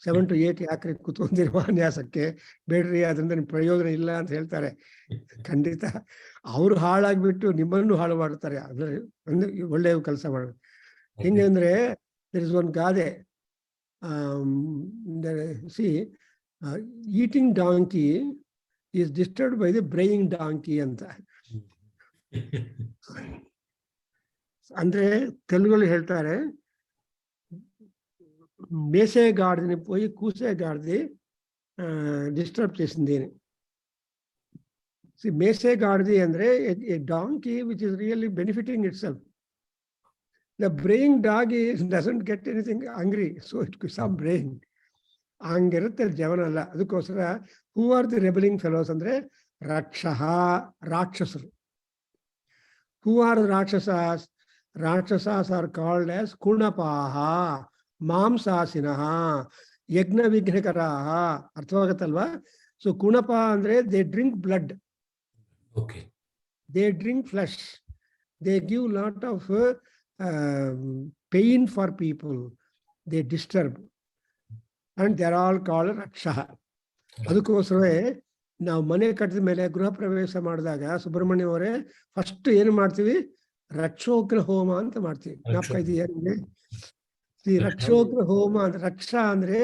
7 to 8 ಯಾಕ್ರಿ ಕೂತ್ಕೊಂಡ್ರಿ ಉಪನ್ಯಾಸಕ್ಕೆ, ಬೇಡ್ರಿ ಅದರಿಂದ ನಿಮ್ ಪ್ರಯೋಜನ ಇಲ್ಲ ಅಂತ ಹೇಳ್ತಾರೆ. ಖಂಡಿತ ಅವ್ರು ಹಾಳಾಗ್ಬಿಟ್ಟು ನಿಮ್ಮನ್ನು ಹಾಳು ಮಾಡ್ತಾರೆ. ಅಂದ್ರೆ ಒಳ್ಳೆ ಕೆಲಸ ಮಾಡ. ಹಿಂಗಂದ್ರೆ there is one ಗಾದೆ, see eating donkey is disturbed by the braying donkey ಅಂತ. ಅಂದ್ರೆ ತೆಲುಗಲ್ಲಿ ಹೇಳ್ತಾರೆ, మేసేగాడిని పోయి కూసేగాడిది డిస్టర్బ్ చేసింది అని. మేసేగాడిది ಅಂದ್ರೆ a donkey which is really benefiting itself. The braying dog doesn't get anything hungry, so it could some braying. ಹಂಗಿರುತ್ತೆ ಜವನ ಅಲ್ಲ. ಅದಕ್ಕೋಸ್ಕರ who are the rebelling fellows ಅಂದ್ರೆ ರಾಕ್ಷಸರು. Who are rakshasas? Rakshasas are called as ಕುಣಪಾಹ, ಮಾಂಸಾಸಿನಃ, ಯಜ್ಞ ವಿಘ್ನಕರಾಹ. ಅರ್ಥವಾಗತ್ತಲ್ವಾ? ಸೊ ಕುಣಪ ಅಂದ್ರೆ they drink blood, they drink flesh, they give lot of pain for people, they disturb, and they are all called ರಕ್ಷಃ. ಅದಕ್ಕೋಸ್ಕರವೇ ನಾವು ಮನೆ ಕಟ್ಟಿದ ಮೇಲೆ ಗೃಹ ಪ್ರವೇಶ ಮಾಡಿದಾಗ ಸುಬ್ರಹ್ಮಣ್ಯ ಅವರೇ ಫಸ್ಟ್ ಏನು ಮಾಡ್ತೀವಿ? ರಕ್ಷೋಗ್ರ ಹೋಮ ಅಂತ ಮಾಡ್ತೀವಿ. ಜ್ಞಾಪಕ ಇದೆಯಾ ನಿಮಗೆ? ರಕ್ಷೋಗ್ರ ಹೋಮ ಅಂದ್ರೆ, ರಕ್ಷಾ ಅಂದ್ರೆ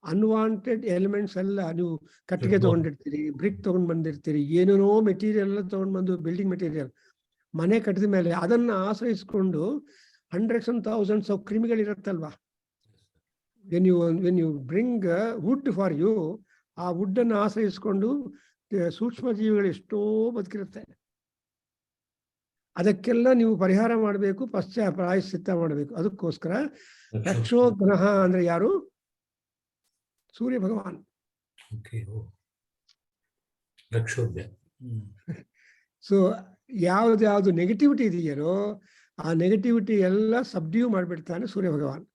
ಅನ್ವಾಂಟೆಡ್ ಎಲಿಮೆಂಟ್ಸ್ ಎಲ್ಲ, ನೀವು ಕಟ್ಟಿಗೆ ತಗೊಂಡಿರ್ತೀರಿ, ಬ್ರಿಕ್ ತಗೊಂಡ್ ಬಂದಿರ್ತೀರಿ, ಏನೇನೋ ಮೆಟೀರಿಯಲ್ ಎಲ್ಲ ತಗೊಂಡ್ ಬಂದು, ಬಿಲ್ಡಿಂಗ್ ಮೆಟೀರಿಯಲ್ ಮನೆ ಕಟ್ಟಿದ ಮೇಲೆ ಅದನ್ನ ಆಶ್ರಯಿಸ್ಕೊಂಡು hundreds and thousands ಆಫ್ ಕ್ರಿಮಿಗಳಿರುತ್ತಲ್ವಾ. when you bring wood for you, ಆ ವುಡ್ ಅನ್ನು ಆಶ್ರಯಿಸ್ಕೊಂಡು ಸೂಕ್ಷ್ಮ ಜೀವಿಗಳು ಎಷ್ಟೋ ಬದುಕಿರುತ್ತೆ. ಅದಕ್ಕೆಲ್ಲ ನೀವು ಪರಿಹಾರ ಮಾಡಬೇಕು, ಪ್ರಾಯಶ್ಚಿತ್ತ ಮಾಡಬೇಕು. ಅದಕ್ಕೋಸ್ಕರ ರಕ್ಷೋಗ್ರಹ ಅಂದ್ರೆ ಯಾರು? ಸೂರ್ಯ ಭಗವಾನ್. ಸೊ ಯಾವ್ದು ನೆಗೆಟಿವಿಟಿ ಇದೆಯೋ ಆ ನೆಗೆಟಿವಿಟಿ ಎಲ್ಲ ಸಬ್ಡ್ಯೂ ಮಾಡಿಬಿಡ್ತಾನೆ ಸೂರ್ಯ ಭಗವಾನ್.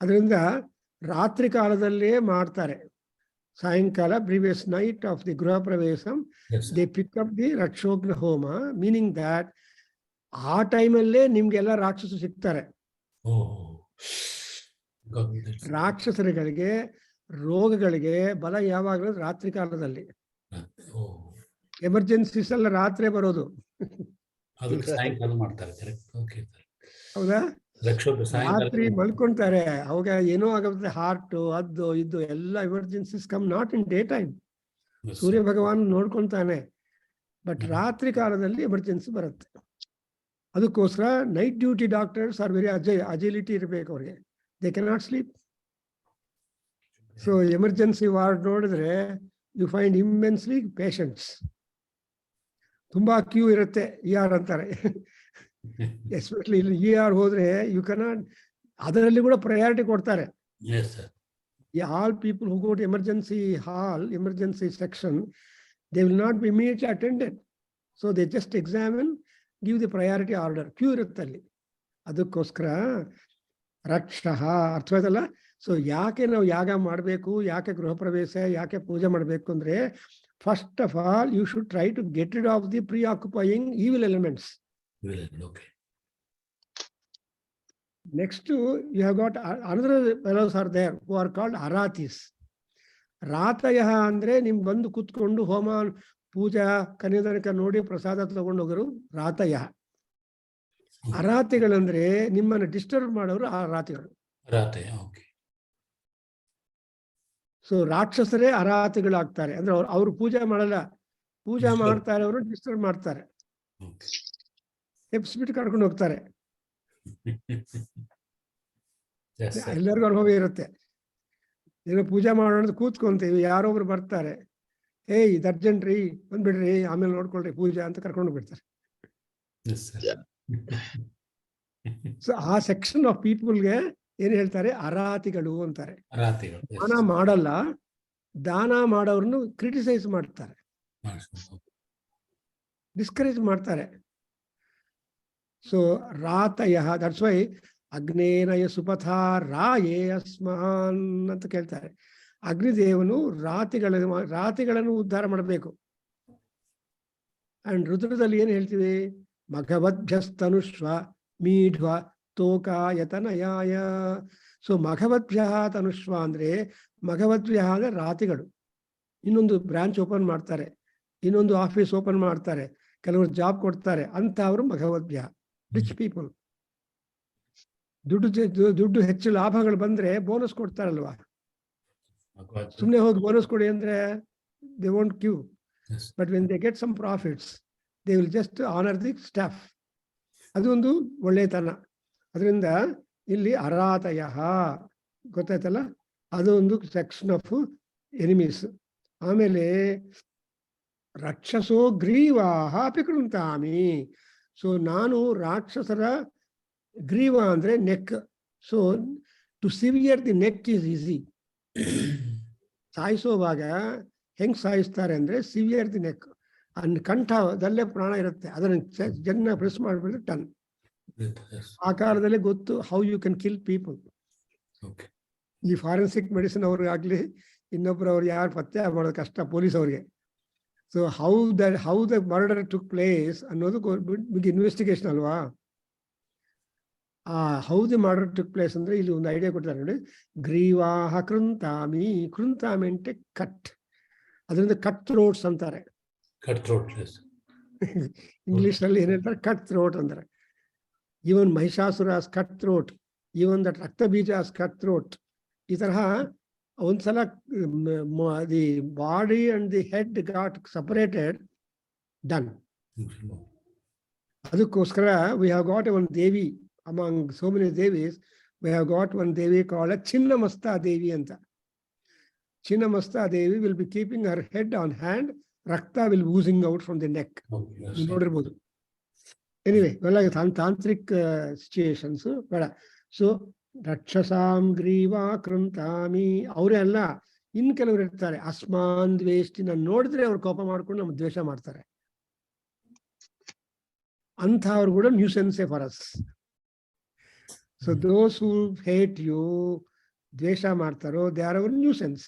ಅದರಿಂದ ರಾತ್ರಿ ಕಾಲದಲ್ಲೇ ಮಾಡ್ತಾರೆ. ಸಾಯಂಕಾಲ ಪ್ರೀವಿಯಸ್ ನೈಟ್ ಆಫ್ ದಿ ಗೃಹ ಪ್ರವೇಶಂ ದೇ ಪಿಕ್ ಅಪ್ ದಿ ರಕ್ಷೋಗ್ನ ಹೋಮ, ಮೀನಿಂಗ್ ದ್ಯಾಟ್ ಆ ಟೈಮಲ್ಲೇ ನಿಮ್ಗೆಲ್ಲ ರಾಕ್ಷಸರು ಸಿಗ್ತಾರೆ. ರಾಕ್ಷಸರುಗಳಿಗೆ, ರೋಗಗಳಿಗೆ ಬಲ ಯಾವಾಗಲೂ ರಾತ್ರಿ ಕಾಲದಲ್ಲಿ. ಎಮರ್ಜೆನ್ಸೀಸ್ ಎಲ್ಲ ರಾತ್ರಿ ಬರೋದು. ಹೌದಾ? ರಾತ್ರಿ ಮಲ್ಕೊಂತಾರೆ, ಅವಾಗ ಏನೋ ಆಗುತ್ತೆ, ಹಾರ್ಟ್ ಅದು ಇದು ಎಲ್ಲ emergencies come not in day time. Surya Bhagavan ನೋಡ್ಕೊಂತಾನೆ, ಬಟ್ ರಾತ್ರಿ ಕಾಲದಲ್ಲಿ ಎಮರ್ಜೆನ್ಸಿ ಬರುತ್ತೆ. ಅದಕ್ಕೋಸ್ಕರ night duty doctors are very agility ಇರಬೇಕು ಅವ್ರಿಗೆ. They cannot sleep. So emergency ward ನೋಡಿದ್ರೆ ಯು ಫೈಂಡ್ ಇಮ್ಮೆನ್ಸ್ಲಿ ಪೇಷಂಟ್ಸ್. ತುಂಬಾ ಕ್ಯೂ ಇರುತ್ತೆ. ER ಅಂತಾರೆ, ಎಸ್ಪೆಷಲಿ ಇಲ್ಲಿ ER ಹೋದ್ರೆ ಯು ಕೆನಾಟ್, ಅದರಲ್ಲಿ ಕೂಡ ಪ್ರಯಾರಿಟಿ ಕೊಡ್ತಾರೆ. All people who go to emergency hall, emergency section, they will not be immediately attended. So they just examine, give the priority order. Queue ಇರುತ್ತೆ ಅಲ್ಲಿ. ಅದಕ್ಕೋಸ್ಕರ ರಕ್ಷಃ ಅರ್ಥವಾಯ್ತಲ್ಲ. ಸೊ ಯಾಕೆ ನಾವು ಯಾಗ ಮಾಡಬೇಕು, ಯಾಕೆ ಗೃಹ ಪ್ರವೇಶ, ಯಾಕೆ ಪೂಜೆ ಮಾಡಬೇಕು ಅಂದ್ರೆ, first of all you should try to get rid of the preoccupying evil elements. Next, you have got another fellows are there who are called aratis. ರಾತಯಃ ಅಂದ್ರೆ ನಿಮ್ ಬಂದು ಕೂತ್ಕೊಂಡು ಹೋಮ ಪೂಜಾ ಕನ್ಯದನಕ ನೋಡಿ ಪ್ರಸಾದ ತಗೊಂಡು ಹೋಗೋರು ರಾತಯಃ. ಅರಾತಿಗಳಂದ್ರೆ ನಿಮ್ಮನ್ನು ಡಿಸ್ಟರ್ಬ್ ಮಾಡೋರು ಆ ರಾತಿಗಳು. ಸೊ ರಾಕ್ಷಸರೇ ಅರಾತಿಗಳಾಗ್ತಾರೆ. ಅಂದ್ರೆ ಅವ್ರು ಪೂಜೆ ಮಾಡಲ್ಲ, ಪೂಜಾ ಮಾಡ್ತಾರೆ, ಅವರು ಡಿಸ್ಟರ್ಬ್ ಮಾಡ್ತಾರೆ, ಎಪ್ಸ್ಬಿಟ್ಟು ಕರ್ಕೊಂಡು ಹೋಗ್ತಾರೆ. ಎಲ್ಲರಿಗೂ ಅನುಭವ ಇರುತ್ತೆ. ಏನೋ ಪೂಜೆ ಮಾಡೋಣ ಕೂತ್ಕೊಂತೀವಿ, ಯಾರೊಬ್ರು ಬರ್ತಾರೆ, ಇದು ಅರ್ಜೆಂಟ್ ರೀ, ಬಂದ್ಬಿಡ್ರಿ, ಆಮೇಲೆ ನೋಡ್ಕೊಳ್ರಿ ಪೂಜಾ ಅಂತ ಕರ್ಕೊಂಡು ಬಿಡ್ತಾರೆ. ಸೊ ಆ ಸೆಕ್ಷನ್ ಆಫ್ ಪೀಪಲ್ಗೆ ಏನ್ ಹೇಳ್ತಾರೆ? ಅರಾತಿಗಳು ಅಂತಾರೆ. ದಾನ ಮಾಡಲ್ಲ, ದಾನ ಮಾಡೋರ್ನು ಕ್ರಿಟಿಸೈಸ್ ಮಾಡ್ತಾರೆ, ಡಿಸ್ಕರೇಜ್ ಮಾಡ್ತಾರೆ. ಸೊ ರಾತಯ, ದಟ್ಸ್ ವೈ ಅಗ್ನೇನಯ ಸುಪಥ ರಾಯೇ ಅಸ್ಮಾನ್ ಅಂತ ಕೇಳ್ತಾರೆ. ಅಗ್ನಿದೇವನು ರಾತಿಗಳನ್ನು ಉದ್ಧಾರ ಮಾಡಬೇಕು. ಅಂಡ್ ರುದ್ರದಲ್ಲಿ ಏನ್ ಹೇಳ್ತೀವಿ? ಮಘವದ್ಭ್ಯಸ್ತನುಷ್ವ ಮೀಢ್ವ ತೋಕಾಯತನಯಾಯ. ಸೊ ಮಘವದ್ಭ್ಯ ತನುಷ್ವ ಅಂದ್ರೆ, ಮಘವದ್ಭ್ಯ ಅಂದ್ರೆ ರಾತಿಗಳು. ಇನ್ನೊಂದು ಬ್ರಾಂಚ್ ಓಪನ್ ಮಾಡ್ತಾರೆ, ಇನ್ನೊಂದು ಆಫೀಸ್ ಓಪನ್ ಮಾಡ್ತಾರೆ, ಕೆಲವರು ಜಾಬ್ ಕೊಡ್ತಾರೆ, ಅಂತ ಅವರು ಮಘವದ್ಭ್ಯ, ರಿಚ್ ಪೀಪಲ್. ದುಡ್ಡು ಹೆಚ್ಚು ಲಾಭಗಳು ಬಂದ್ರೆ ಬೋನಸ್ ಕೊಡ್ತಾರಲ್ವಾ, ಸುಮ್ಮನೆ ಹೋಗಿ ಬೋನಸ್ ಕೊಡಿ ಅಂದರೆ they won't give. Yes. But when they get some profits they will just honour the staff. ಅದೊಂದು ಒಳ್ಳೆಯತನ. ಅದರಿಂದ ಇಲ್ಲಿ ಅರಾತಯ ಗೊತ್ತಾಯ್ತಲ್ಲ, ಅದು ಒಂದು ಸೆಕ್ಷನ್ ಆಫ್ ಎನಿಮೀಸ್. ಆಮೇಲೆ ರಾಕ್ಷಸೋ ಗ್ರೀವಾಹ ಅಪಿಕೃಂತಾಮಿ. ಸೊ ನಾನು ರಾಕ್ಷಸರ ಗ್ರೀವ ಅಂದರೆ neck. So to sever the neck is easy. ಸಾಯಿಸೋವಾಗ ಹೆಂಗೆ ಸಾಯಿಸ್ತಾರೆ ಅಂದರೆ ಸಿವಿಯರ್ ದಿ ನೆಕ್. ಕಂಠದಲ್ಲೇ ಪ್ರಾಣ ಇರುತ್ತೆ, ಅದನ್ನು ಜನ ಪ್ರೆಸ್ ಮಾಡಿಬಿಟ್ರೆ ಟನ್. ಆ ಕಾಲದಲ್ಲೇ ಗೊತ್ತು how you can kill people. ಈ ಫಾರೆನ್ಸಿಕ್ ಮೆಡಿಸಿನ್ ಅವ್ರಿಗಾಗಲಿ ಇನ್ನೊಬ್ರು ಅವ್ರು ಯಾರು ಪತ್ತೆ ಮಾಡೋದು ಕಷ್ಟ ಪೊಲೀಸ್ ಅವ್ರಿಗೆ. So how the murder took place ಅನ್ನೋದು ಬಿಗ್ ಇನ್ವೆಸ್ಟಿಗೇಷನ್ ಅಲ್ವಾ. How the murder took place ಅಂದರೆ ಇಲ್ಲಿ ಒಂದು ಐಡಿಯಾ ಕೊಡ್ತಾರೆ ನೋಡಿ. ಗ್ರೀವಾಹ ಕೃಂತಾಮಿ. ಕೃಂತಾಮಿ అంటే ಕಟ್. ಅದರಿಂದ ಕಟ್ ಥ್ರೋಟ್ಸ್ ಅಂತಾರೆ. ಇಂಗ್ಲಿಷ್ನಲ್ಲಿ ಏನ್ ಹೇಳ್ತಾರೆ, ಕಟ್ ಥ್ರೋಟ್ ಅಂತಾರೆ. Even Mahishasura cut throat, even that Raktabija cut throat. ಈ ತರಹ ಒಂದ್ಸಲ the body and the head got separated, done. ಅದಕ್ಕೋಸ್ಕರ we have got one devi among so many devis. We have got one devi called Chinnamasta Devi ಅಂತ. Chinnamasta Devi will be keeping her head on hand. Rakta will oozing out from the neck. ನೀವು ನೋಡಿರ್ಬೋದು. Anyway ಇವೆಲ್ಲ ತಾಂತ್ರಿಕ್ situations ಬೇಡ. So ರಕ್ಷಸಾಂ ಗ್ರೀವಾ ಕೃಂತಾಮಿ ಅವರೇ ಅಲ್ಲ, ಇನ್ನು ಕೆಲವರು ಇರ್ತಾರೆ ಅಸ್ಮಾನ್ ದ್ವೇಷ್ಟಿ. ನಾನು ನೋಡಿದ್ರೆ ಅವ್ರು ಕೋಪ ಮಾಡ್ಕೊಂಡು ನಮ್ಗೆ ದ್ವೇಷ ಮಾಡ್ತಾರೆ. ಅಂಥವ್ರು ಕೂಡ ನ್ಯೂಸೆನ್ಸೇ for us. So those who hate you, ದ್ವೇಷ ಮಾಡ್ತಾರೋ, they are our nuisance.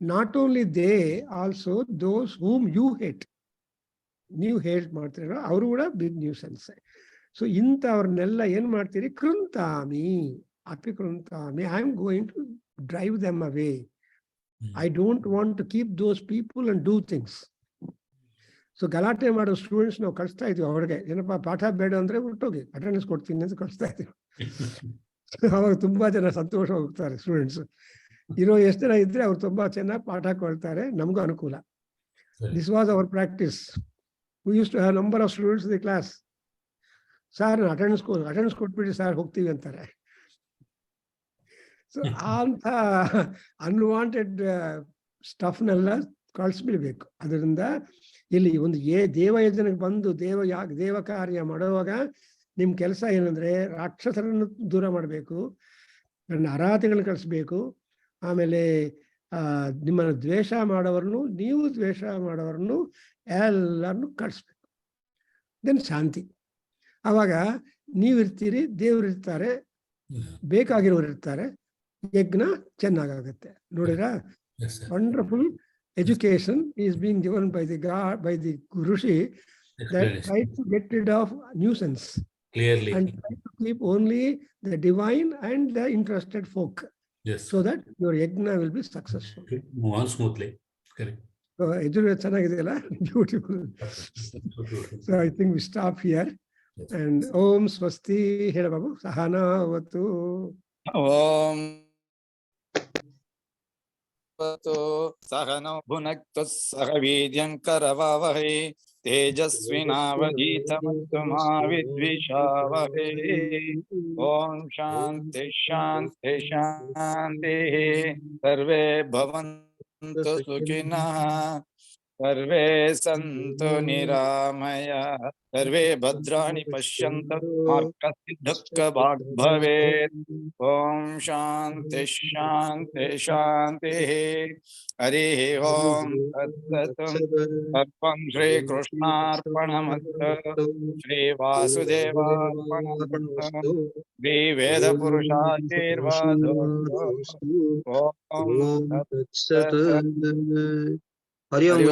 Not only they, also those whom you hate, ನೀವು ಹೇಟ್ ಮಾಡ್ತೀರೋ ಅವರು ಕೂಡ ಬಿಗ್ ನ್ಯೂಸೆನ್ಸ್. ಸೊ ಇಂಥವ್ರನ್ನೆಲ್ಲ ಏನು ಮಾಡ್ತೀರಿ, ಕೃಂತಾಮಿ ಅಪಿಕೃಂತಾಮಿ. I am going to drive them away. I don't want to keep those people and do things. So ಗಲಾಟೆ ಮಾಡೋ ಸ್ಟೂಡೆಂಟ್ಸ್ ನಾವು ಕಳಿಸ್ತಾ ಇದ್ವಿ ಅವ್ರಿಗೆ. ಏನಪ್ಪ ಪಾಠ ಬೇಡ ಅಂದರೆ ಹೊರಟೋಗಿ ಅಟೆಂಡೆನ್ಸ್ ಕೊಡ್ತೀನಿ ಅಂತ ಕಳಿಸ್ತಾ ಇದ್ದೀವಿ. ಅವಾಗ ತುಂಬ ಜನ ಸಂತೋಷ ಹೋಗ್ತಾರೆ ಸ್ಟೂಡೆಂಟ್ಸ್. ಇರೋ ಎಷ್ಟು ಜನ ಇದ್ರೆ ಅವ್ರು ತುಂಬ ಚೆನ್ನಾಗಿ ಪಾಠ ಕೊಡ್ತಾರೆ, ನಮಗೂ ಅನುಕೂಲ. This was our practice. We use to have number of students in the class. Sir attendance ಕೊಟ್ಬಿಡಿ ಸರ್ ಹೋಗ್ತೀವಿ ಅಂತಾರೆ. ಸೊ ಅಂಥ ಅನ್ವಾಂಟೆಡ್ ಸ್ಟಫ್ನೆಲ್ಲ ಕಳಿಸ್ಬಿಡ್ಬೇಕು. ಅದರಿಂದ ಇಲ್ಲಿ ಒಂದು ದೇವಯಜ್ಞಕ್ಕೆ ಬಂದು ದೇವ ಕಾರ್ಯ ಮಾಡುವಾಗ ನಿಮ್ಮ ಕೆಲಸ ಏನಂದರೆ ರಾಕ್ಷಸರನ್ನು ದೂರ ಮಾಡಬೇಕು, ನನ್ನ ಅರಾತಿಗಳನ್ನ ಕಳಿಸ್ಬೇಕು. ಆಮೇಲೆ ನಿಮ್ಮನ್ನು ದ್ವೇಷ ಮಾಡೋವ್ರನ್ನು, ನೀವು ದ್ವೇಷ ಮಾಡೋವ್ರನ್ನು ಎಲ್ಲರನ್ನು ಕಳಿಸ್ಬೇಕು. ದೆನ್ ಶಾಂತಿ. ಆವಾಗ ನೀವಿರ್ತೀರಿ, ದೇವ್ರು ಇರ್ತಾರೆ, ಬೇಕಾಗಿರೋರು ಇರ್ತಾರೆ, ಯಜ್ಞ ಚೆನ್ನಾಗುತ್ತೆ. ನೋಡಿರಾ, wonderful education is being given by the god, by the rishi, that try to get rid of nuisance clearly and try to keep only the divine and the interested folk. Yes. So that your yajna will be successful. Move on smoothly. Correct. So Yajurveda ಚೆನ್ನಾಗಿದೆಯಲ್ಲ, beautiful. So I think we stop here. Yes. And Om Swasti ಹೇಳ ಬಾಬು. ಸಹನಾ ಅವತ್ತು. ಓಂ ಸಹನೋ ಭುನಕ್ತು ಸಹ ವೀರ್ಯಂ ಕರವಾವಹೈ ತೇಜಸ್ವಿನಾವಧೀತಮಸ್ತು ಮಾ ವಿದ್ವಿಷಾವಹೈ. ಓಂ ಶಾಂತಿ ಶಾಂತಿ ಶಾಂತಿ. ಸರ್ವೇ ಭವಂತು ಸುಖಿನಃ, ಸರ್ವೇ ಸಂತು ನಿರಾಮಯ, ಸರ್ವೇ ಭದ್ರಾಣಿ ಪಶ್ಯಂತು ಮಾ ಕಶ್ಚಿತ್ ದುಃಖ ಭಾಗ್ ಭವೇತ್. ಓಂ ಶಾಂತಿ ಶಾಂತಿ ಶಾಂತಿ. ಹರಿ ಓಂ ತತ್ಸತ್. ಸರ್ವಂ ಶ್ರೀ ಕೃಷ್ಣಾರ್ಪಣಮಸ್ತು. ಶ್ರೀ ವಾಸುದೇವಾರ್ಪಣಮಸ್ತು. ಶ್ರೀ ವೇದ ಪುರುಷಾಶೀರ್ವಾದೋ. ಓಂ ತತ್ಸತ್. ಹರಿ ಓಂ.